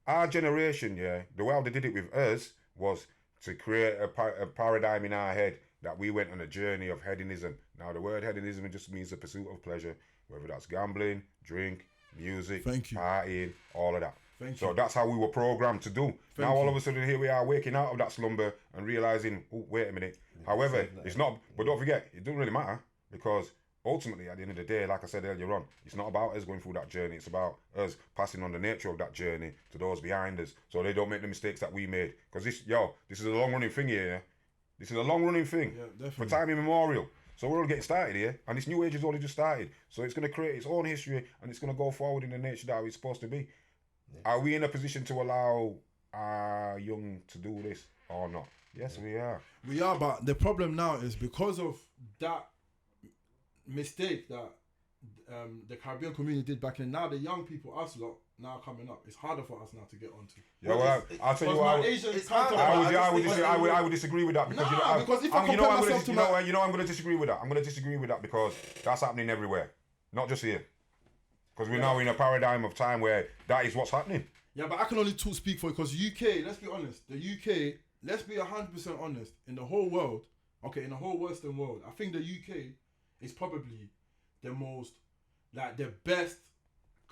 our generation, the way they did it with us was to create a paradigm in our head that we went on a journey of hedonism. Now, the word hedonism just means the pursuit of pleasure, whether that's gambling, drink, music, partying, all of that. So that's how we were programmed to do. All of a sudden, here we are waking out of that slumber and realizing, oh, wait a minute. However, it's not, but don't forget, it doesn't really matter, because ultimately, at the end of the day, like I said earlier on, it's not about us going through that journey. It's about us passing on the nature of that journey to those behind us, so they don't make the mistakes that we made. Because this is a long-running thing here. Yeah? This is a long-running thing for time immemorial. So we're all getting started here, and this new age has only just started. So it's going to create its own history, and it's going to go forward in the nature that it's supposed to be. Yeah. Are we in a position to allow our young to do this or not? Yes, we are. We are, but the problem now is because of that mistake that the Caribbean community did back then. Now the young people, us lot, now coming up, it's harder for us now to get onto. Yeah, well, I'll tell you what. I would disagree with that, because because if I compare myself to I'm going to disagree with that. I'm going to disagree with that because that's happening everywhere, not just here. Because we're now in a paradigm of time where that is what's happening. Yeah, but I can only speak for it, because UK. Let's be honest. The UK. Let's be 100% honest. In the whole world, in the whole Western world, I think the UK is probably the most, like, the best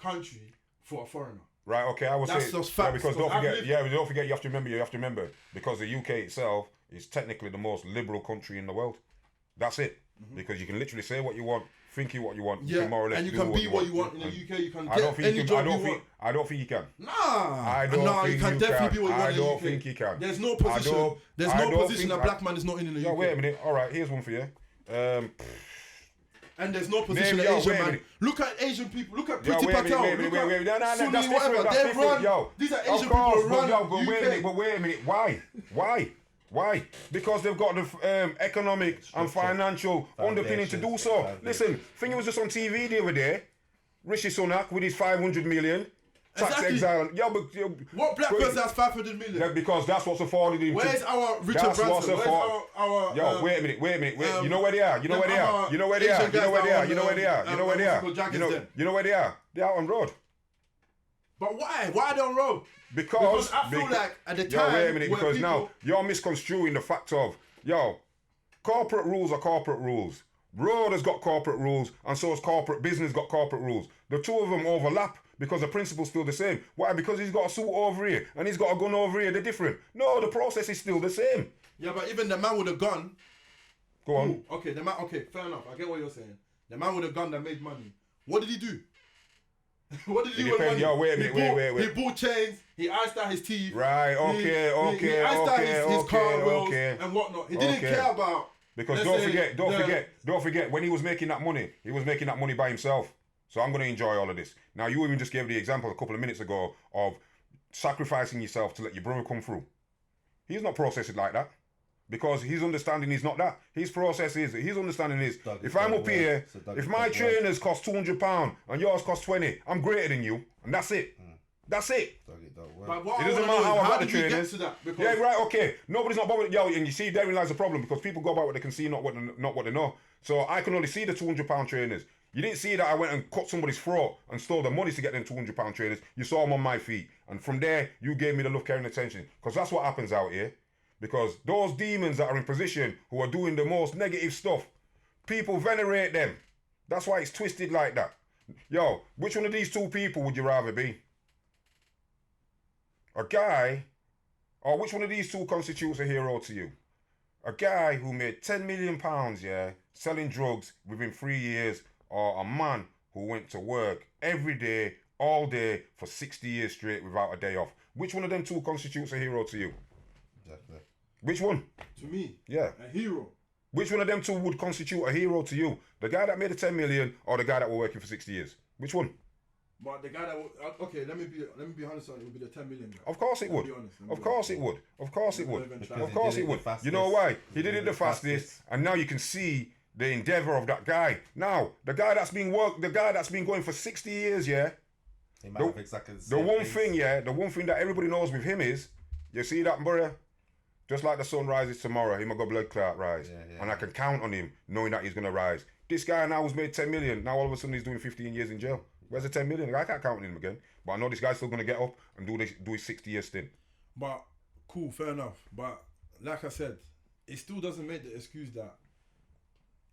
country for a foreigner. Right, okay, I will say just facts. Because don't forget, you have to remember, because the UK itself is technically the most liberal country in the world. That's it. because you can literally say what you want, think what you want, Yeah, you can more or less and you do can what be what you want in the UK. You can I don't get think any you can. job you want. I don't think you can. Nah, I don't nah, think you can definitely be what you want I in the don't UK. think you can. There's no position. There's no position a black man is not in the Yo, UK. wait a minute. All right, here's one for you. And there's no position Name- an yo, Asian wait a man. minute. Look at Asian people. Look at Yo, Pretty wait a minute, Patel. wait a minute, Look at wait a minute. No, Sunni, that's whatever. different. That's They different. run. Yo, These are of Asian course, people who run but wait a UK. minute. But wait a minute. Why? Because they've got the economic and financial underpinning to do so. Listen, thing was just on TV the other day. Rishi Sunak with his 500 million. Tax Exactly. exile. What black person has 500 million? Yeah, because that's what's afforded him. Where's our Richard That's what's Branson? Where's our Yo, wait a minute. You know where they are. You know where they are. You know where they are. You know where they are. You know where they are. You know where they are. You know where they are. They're out on road. But why? Why are they on road? Because I feel like at the yo, time. wait a minute. where Because people, now you're misconstruing the fact of corporate rules are corporate rules. Road has got corporate rules, and so has corporate business got corporate rules. The two of them overlap because the principle's still the same. Why? Because he's got a suit over here and he's got a gun over here. They're different. No, the process is still the same. Yeah, but even the man with a gun. Go on. Okay, the man. Okay, fair enough. I get what you're saying. The man with a gun that made money. What did he do? What did he do with money? Yo, wait a minute. Wait. He bought chains. He iced out his teeth. Right. He iced out his car wheels and whatnot. He didn't care about. Because don't forget, when he was making that money, he was making that money by himself. So I'm going to enjoy all of this. Now, you even just gave the example a couple of minutes ago of sacrificing yourself to let your brother come through. He's not processed like that. Because his understanding is not that. His understanding is, if I'm up here, if my trainers cost £200 and yours cost 20, I'm greater than you. And that's it. That's it. But It doesn't matter how I got the trainers. To that? Because Yeah, right, okay. Nobody's not bothered. Yo, and you see, therein lies the problem because people go about what they can see, not what they know. So I can only see the £200 trainers. You didn't see that I went and cut somebody's throat and stole the money to get them £200 trainers. You saw them on my feet. And from there, you gave me the love, care, and attention. Because that's what happens out here. Because those demons that are in position who are doing the most negative stuff, people venerate them. That's why it's twisted like that. Yo, which one of these two people would you rather be? A guy, or which one of these two constitutes a hero to you? A guy who made £10 million, selling drugs within 3 years, or a man who went to work every day, all day, for 60 years straight without a day off? Which one of them two constitutes a hero to you? Exactly. Which one? to me, Yeah. a hero. Which one of them two would constitute a hero to you? The guy that made the 10 million or the guy that was working for 60 years? Which one? But the guy that okay, let me be honest on it, would be the 10 million guy. Of course it would. Be honest, Of course it would. Of course it would. Because Of course it would. You know why? He did it the fastest, and now you can see the endeavor of that guy. Now, the guy that's been going for 60 years, yeah. He might have exactly The one thing that everybody knows with him is, you see that, brother? Just like the sun rises tomorrow, he might go blood clot rise. And I can count on him knowing that he's going to rise. This guy now has made 10 million. Now all of a sudden he's doing 15 years in jail. Where's the 10 million? I can't count on him again. But I know this guy's still going to get up and do his 60-year stint. But cool, fair enough. But like I said, it still doesn't make the excuse that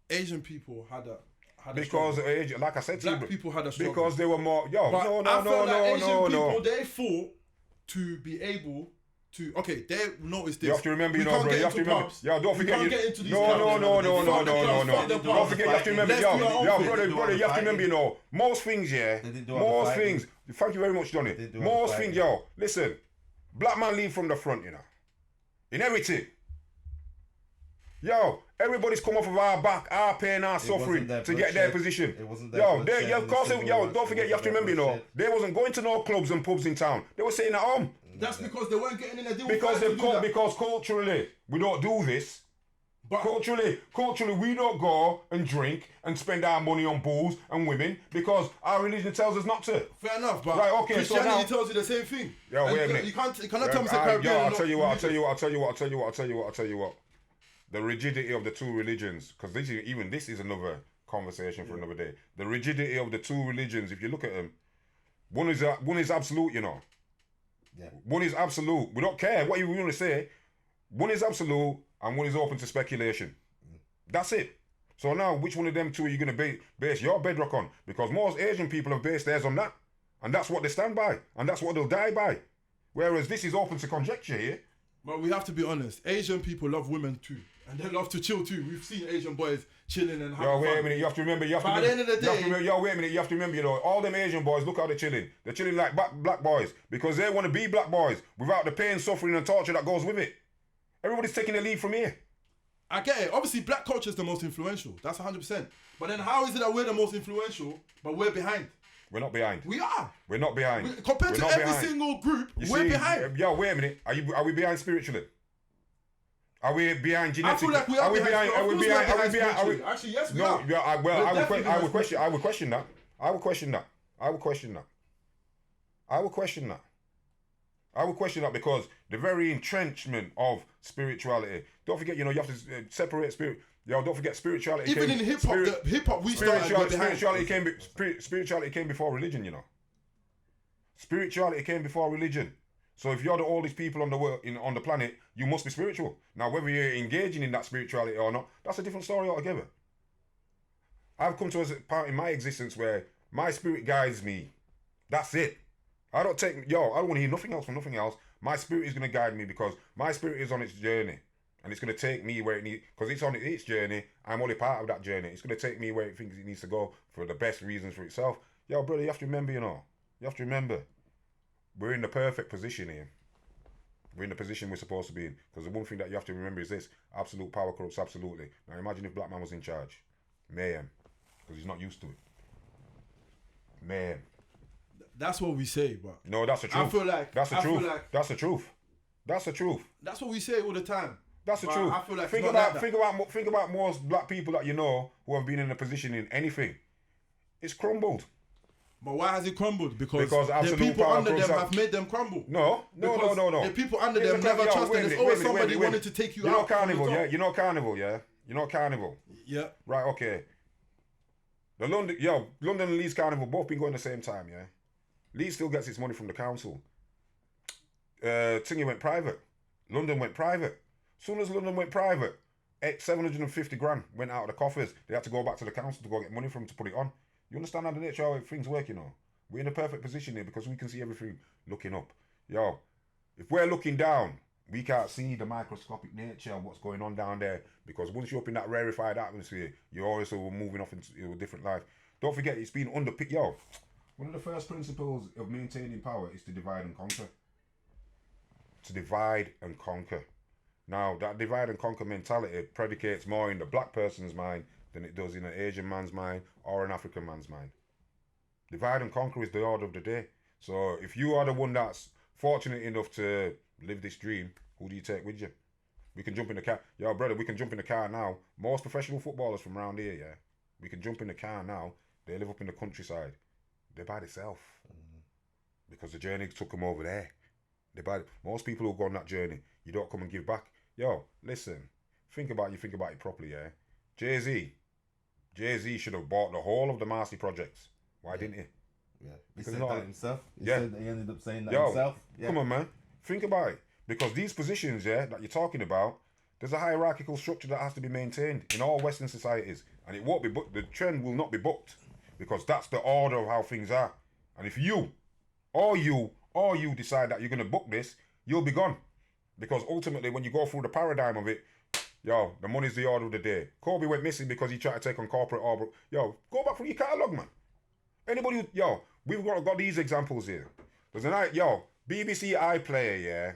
Asian people had a Because struggle. like I said to you, Black people had a struggle. because they were more. Yo, But no, I felt like Asian people, no. they fought to be able to. Okay, they noticed this. You have to remember, We you know, can't bro. get You have to into remember. pubs. Yo, don't We forget. can't get into these No. clubs. Fuck the pubs. Don't forget. You have to remember. Let's be our own thing. Brother. You have to remember. You know, most things, yeah. They didn't do all the Most fighting. things. Thank you very much, Johnny. They didn't do all the Most things, fighting. yo. Listen, black man lead from the front, you know. In everything. Yo, everybody's come off of our back, our pain, our suffering their to get their bloodshed. position. It wasn't their Yo, bloodshed yeah, in of the course. civil Yo, wars. don't forget. You have to It wasn't remember, you their know, they wasn't going to no clubs and pubs in town. They were sitting at home. That's because they weren't getting in there. Because culturally we don't do this. But Culturally we don't go and drink and spend our money on booze and women because our religion tells us not to. fair enough. But Right, okay, so Christianity now- tells you the same thing. Yo, And wait a minute. You cannot tell me the Caribbean. Yo, are I'll not tell you what. religious. The rigidity of the two religions, because this is another conversation for another day. The rigidity of the two religions, if you look at them, one is absolute, you know. Yeah. One is absolute. We don't care what you want to say. One is absolute and one is open to speculation. That's it. So now, which one of them two are you going to base your bedrock on? Because most Asian people have based theirs on that. And that's what they stand by. And that's what they'll die by. Whereas this is open to conjecture here. But we have to be honest. Asian people love women too, and they love to chill too. We've seen Asian boys chilling and having Yo, wait fun. a minute. You have to remember. But at the end of the day, wait a minute. You have to remember. You know, all them Asian boys, look how they're chilling. They're chilling like black boys because they want to be black boys without the pain, suffering, and torture that goes with it. Everybody's taking the lead from here. I get it. Obviously, black culture is the most influential. That's 100%. But then, how is it that we're the most influential, but we're behind? We're not behind. We are. We're not behind. Compared to every single group, we're behind. Yo, wait a minute. Are we behind spiritually? Are we behind genetically? I feel like we are behind. Are we behind? Actually, yes, we no, are. Yeah, I would question that. I would question that because the very entrenchment of spirituality. Don't forget, you know, you have to separate spirit. Yo, don't forget spirituality. Even in hip hop, we started spirituality came before religion. You know, spirituality came before religion. So if you're the oldest people on the planet, you must be spiritual. Now, whether you're engaging in that spirituality or not, that's a different story altogether. I've come to a part in my existence where my spirit guides me. That's it. I don't want to hear nothing else from nothing else. My spirit is going to guide me because my spirit is on its journey. And it's going to take me where it needs, because it's on its journey. I'm only part of that journey. It's going to take me where it thinks it needs to go for the best reasons for itself. Yo, brother, you have to remember, we're in the perfect position here. We're in the position we're supposed to be in. Because the one thing that you have to remember is this: absolute power corrupts absolutely. Now imagine if black man was in charge. Mayhem. Because he's not used to it. Mayhem. That's what we say, but... No, that's the truth. I feel like... That's the truth. That's the truth. That's the truth. That's what we say all the time. That's the truth. I feel like think about most black people that you know who have been in a position in anything. It's crumbled. But why has it crumbled? Because the people under them have made them crumble. No. The people under them never trusted. There's always somebody wanting to take you out. You know Carnival, yeah? You know Carnival? Yeah. Right, okay. London and Leeds Carnival both been going the same time, yeah? Leeds still gets its money from the council. Thingy went private. London went private. Soon as London went private, 750 grand went out of the coffers. They had to go back to the council to go get money from to put it on. You understand how the nature of how things work, you know? We're in a perfect position here because we can see everything looking up. Yo, if we're looking down, we can't see the microscopic nature of what's going on down there, because once you're up in that rarefied atmosphere, you're also moving off into a different life. Don't forget, it's been underpicked. Yo, one of the first principles of maintaining power is to divide and conquer. To divide and conquer. Now, that divide and conquer mentality predicates more in the black person's mind than it does in an Asian man's mind or an African man's mind. Divide and conquer is the order of the day. So if you are the one that's fortunate enough to live this dream, who do you take with you? We can jump in the car. Yo, brother, we can jump in the car now. Most professional footballers from around here, yeah, we can jump in the car now. They live up in the countryside. They're by themselves. Because the journey took them over there. Most people who go on that journey, you don't come and give back. Yo, listen, think about it properly, yeah? Jay-Z should have bought the whole of the Marcy projects. Why didn't he? Yeah, he said that himself. He ended up saying that Yo, himself. Yeah. Come on, man. Think about it. Because these positions, yeah, that you're talking about, there's a hierarchical structure that has to be maintained in all Western societies. And it won't be the trend will not be booked. Because that's the order of how things are. And if you decide that you're going to book this, you'll be gone. Because ultimately, when you go through the paradigm of it, yo, the money's the order of the day. Kobe went missing because he tried to take on corporate order. Yo, go back through your catalogue, man. Anybody, we've got these examples here. There's BBC iPlayer, yeah.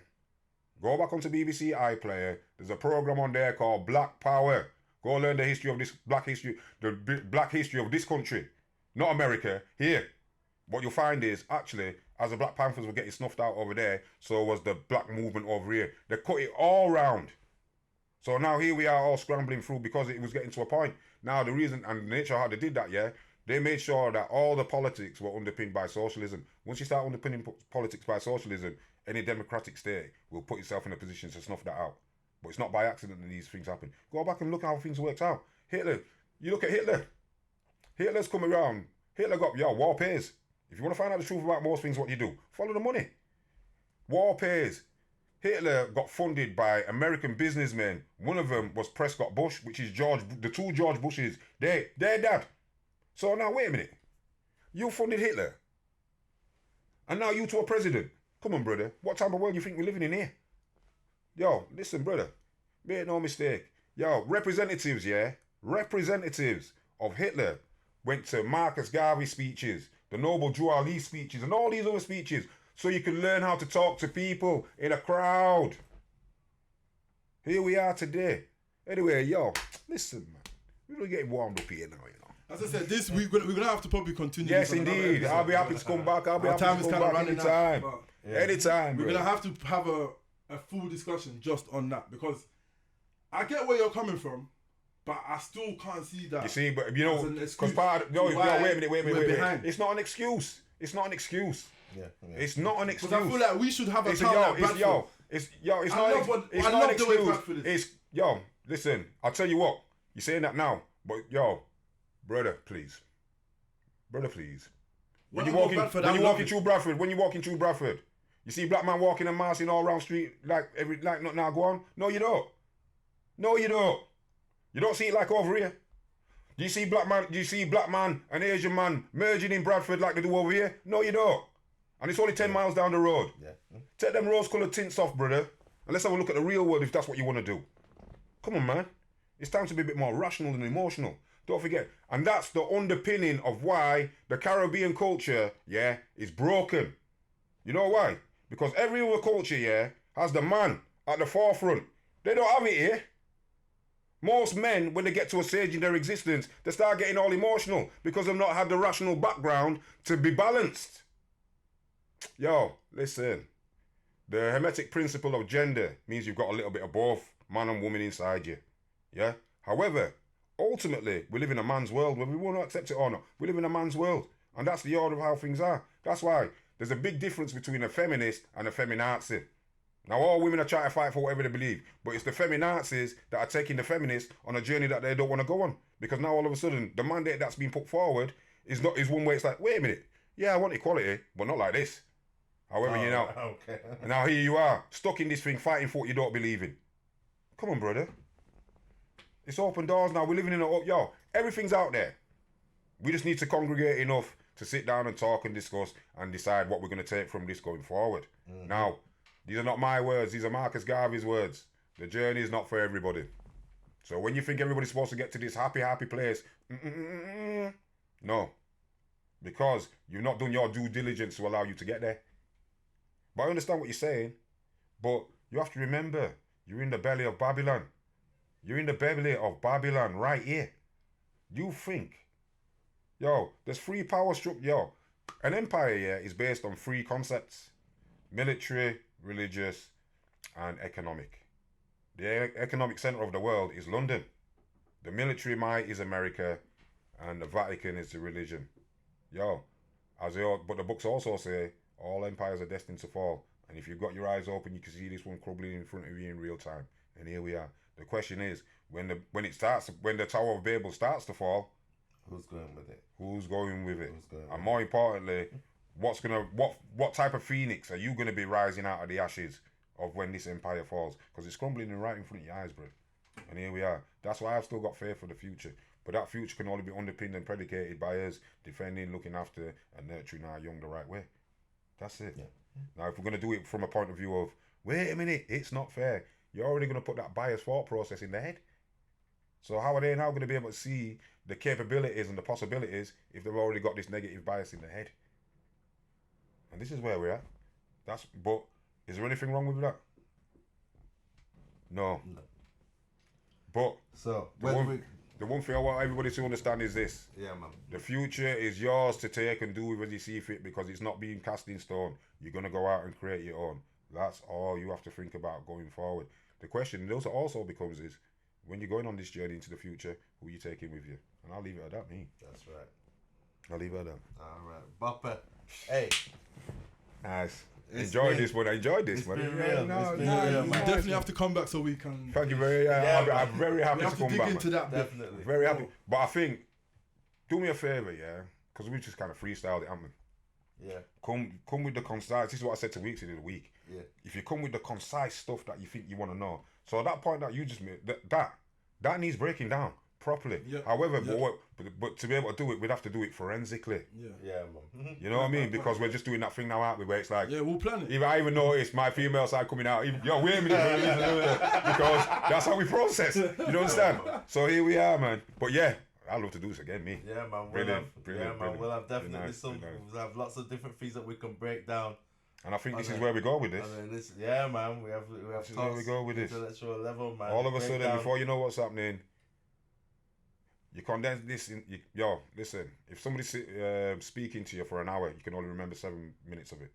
Go back onto BBC iPlayer. There's a program on there called Black Power. Go learn the history of this black history of this country, not America. Here, what you'll find is actually, as the Black Panthers were getting snuffed out over there, so was the black movement over here. They cut it all round. So now here we are all scrambling through because it was getting to a point. Now the reason and the nature of how they did that, yeah, they made sure that all the politics were underpinned by socialism. Once you start underpinning politics by socialism, any democratic state will put itself in a position to snuff that out. But it's not by accident that these things happen. Go back and look at how things worked out. Hitler, you look at Hitler. Hitler's come around. Hitler got, war pays. If you want to find out the truth about most things, what you do? Follow the money. War pays. Hitler got funded by American businessmen. One of them was Prescott Bush, which is the two George Bushes. Their dad. So now, wait a minute. You funded Hitler. And now you two are president. Come on, brother. What type of world do you think we're living in here? Yo, listen, brother. Make no mistake. Yo, representatives of Hitler went to Marcus Garvey speeches, the Noble Drew Ali speeches, and all these other speeches, so you can learn how to talk to people in a crowd. Here we are today. Anyway, yo, listen, man. We're gonna get warmed up here now, you know. As I said, this week we're gonna have to probably continue. Yes, indeed. I'll be happy to come back. I'll be happy to come back anytime. Anytime, We're gonna have to have a full discussion just on that, because I get where you're coming from, but I still can't see that. You see, but you know, because part of, wait a minute. It's not an excuse. It's not an excuse. Yeah. It's not an excuse. Because I feel like we should have a town like Bradford. It's not an excuse. Listen, I'll tell you what. You're saying that now, but brother, please. When you're walking through Bradford, you see black man walking and massing all around street like not now go on. No, you don't. You don't see it like over here. Do you see black man and Asian man merging in Bradford like they do over here? No, you don't. And it's only 10 miles down the road. Yeah. Take them rose-coloured tints off, brother. And let's have a look at the real world if that's what you want to do. Come on, man. It's time to be a bit more rational than emotional. Don't forget. And that's the underpinning of why the Caribbean culture, is broken. You know why? Because every other culture, has the man at the forefront. They don't have it here. Most men, when they get to a stage in their existence, they start getting all emotional because they've not had the rational background to be balanced. Yo, listen. The hermetic principle of gender means you've got a little bit of both man and woman inside you. Yeah? However, ultimately, we live in a man's world, whether we want to accept it or not. We live in a man's world. And that's the order of how things are. That's why there's a big difference between a feminist and a feminazi. Now, all women are trying to fight for whatever they believe, but it's the feminazis that are taking the feminists on a journey that they don't want to go on. Because now, all of a sudden, the mandate that's been put forward is one way it's like, wait a minute, I want equality, but not like this. However, Okay. Now here you are, stuck in this thing, fighting for what you don't believe in. Come on, brother. It's open doors now. We're living in everything's out there. We just need to congregate enough to sit down and talk and discuss and decide what we're going to take from this going forward. Mm. Now, these are not my words. These are Marcus Garvey's words. The journey is not for everybody. So when you think everybody's supposed to get to this happy place, no. Because you've not done your due diligence to allow you to get there. But I understand what you're saying. But you have to remember, you're in the belly of Babylon. You're in the belly of Babylon right here. You think, there's three power structure. An empire is based on three concepts: military, religious, and economic. The economic center of the world is London. The military might is America, and the Vatican is the religion. But the books also say all empires are destined to fall. And if you've got your eyes open, you can see this one crumbling in front of you in real time. And here we are. The question is, when the Tower of Babel starts to fall, who's going with it? And more importantly, what type of phoenix are you going to be rising out of the ashes of when this empire falls? Because it's crumbling right in front of your eyes, bro. And here we are. That's why I've still got faith for the future. But that future can only be underpinned and predicated by us defending, looking after, and nurturing our young the right way. That's it. Yeah. Now, if we're going to do it from a point of view of, wait a minute, it's not fair, you're already going to put that biased thought process in their head. So how are they now going to be able to see the capabilities and the possibilities if they've already got this negative bias in their head? And this is where we're at. But is there anything wrong with that? No. But so the one thing I want everybody to understand is this. Yeah, man. The future is yours to take and do with as you see fit, because it's not being cast in stone. You're going to go out and create your own. That's all you have to think about going forward. The question also becomes is, when you're going on this journey into the future, who are you taking with you? And I'll leave it at that, me. That's right. I'll leave it at that. All right. Bopper. Hey. Nice. I enjoyed this one. It's been real. You definitely have to come back so we can. Thank you very much. I'm very happy to come back. Into that definitely. Very happy. But I think, do me a favour, because we just kind of freestyled it, haven't we? Yeah. Come with the concise. This is what I said to Weeks in the week. Yeah. If you come with the concise stuff that you think you want to know. So at that point that you just made, that needs breaking down. properly. Yeah. However, but to be able to do it, we'd have to do it forensically. Yeah, man. You know what I mean? Because we're just doing that thing now, aren't we? Where it's like, we'll plan it. I even noticed my female side coming out. Yo, wait a minute, because that's how we process. You don't understand? So here we are, man. But yeah, I'd love to do this again, me. Yeah, man. Brilliant. We'll have definitely nice, we'll have lots of different things that we can break down. And I think this is where we go with this. Yeah, man. We have this is where we go with this. Intellectual level, man. All of a sudden, before you know what's happening, you condense this in. Yo, listen. If somebody's speaking to you for an hour, you can only remember 7 minutes of it.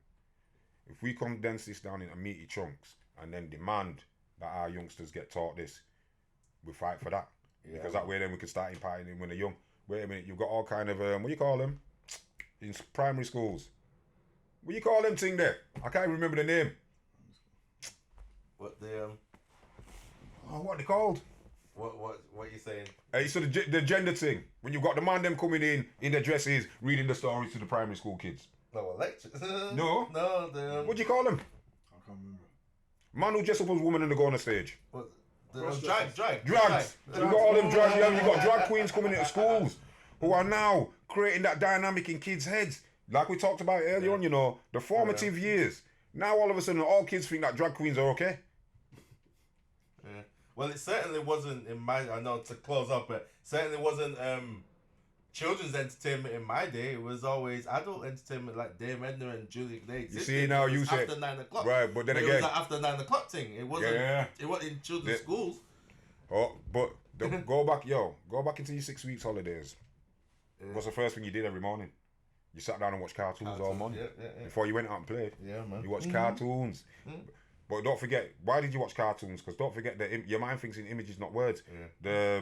If we condense this down into meaty chunks and then demand that our youngsters get taught this, we fight for that. Yeah, because that way then we can start imparting when they're young. Wait a minute, you've got all kind of what do you call them in primary schools? What do you call them thing there? I can't even remember the name. What the what are they called? What you saying? So the gender thing, when you've got the man them coming in their dresses, reading the stories to the primary school kids. No, lectures. No. What do you call them? I can't remember. Man who dress up as a woman and they go on the stage. What? Drags. You got all them drag. You got drag queens coming into schools who are now creating that dynamic in kids' heads, like we talked about earlier on. You know, the formative years. Now all of a sudden, all kids think that drag queens are okay. Yeah. Well, it certainly wasn't in my. I know to close up, but certainly wasn't children's entertainment in my day. It was always adult entertainment, like Dame Edna and Julie. You see now, you said after 9 o'clock, right? But then again, it was after 9 o'clock thing. It wasn't. Yeah. It wasn't in children's schools. Oh, but go back into your 6 weeks holidays. Yeah. What's the first thing you did every morning? You sat down and watched cartoons all morning before you went out and played. Yeah, man. You watched cartoons. But don't forget, why did you watch cartoons? Because don't forget that your mind thinks in images, not words. Yeah.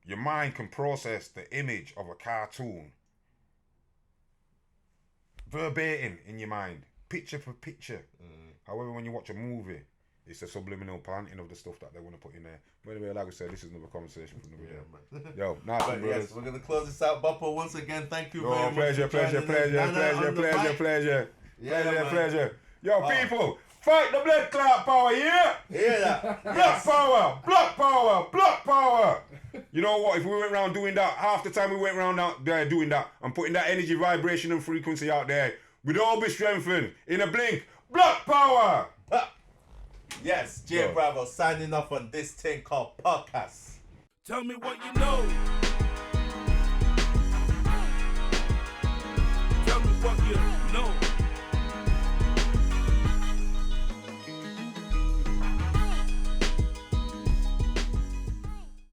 Your mind can process the image of a cartoon verbatim in your mind, picture for picture. However, when you watch a movie, it's a subliminal planting of the stuff that they want to put in there. But anyway, like I said, this is another conversation from the video. Man. Yo, nice one, brothers. Yes, we're going to close this out. Bopper, once again, thank you very much. Pleasure. Pleasure. Yo, Oh. people, fight the blood clot power, yeah? Hear that? Blood power. You know what? If we went around doing that, half the time we went around out there doing that and putting that energy, vibration, and frequency out there, we'd all be strengthened in a blink. Blood power. Yes, J Bravo signing off on this thing called podcast. Tell me what you know.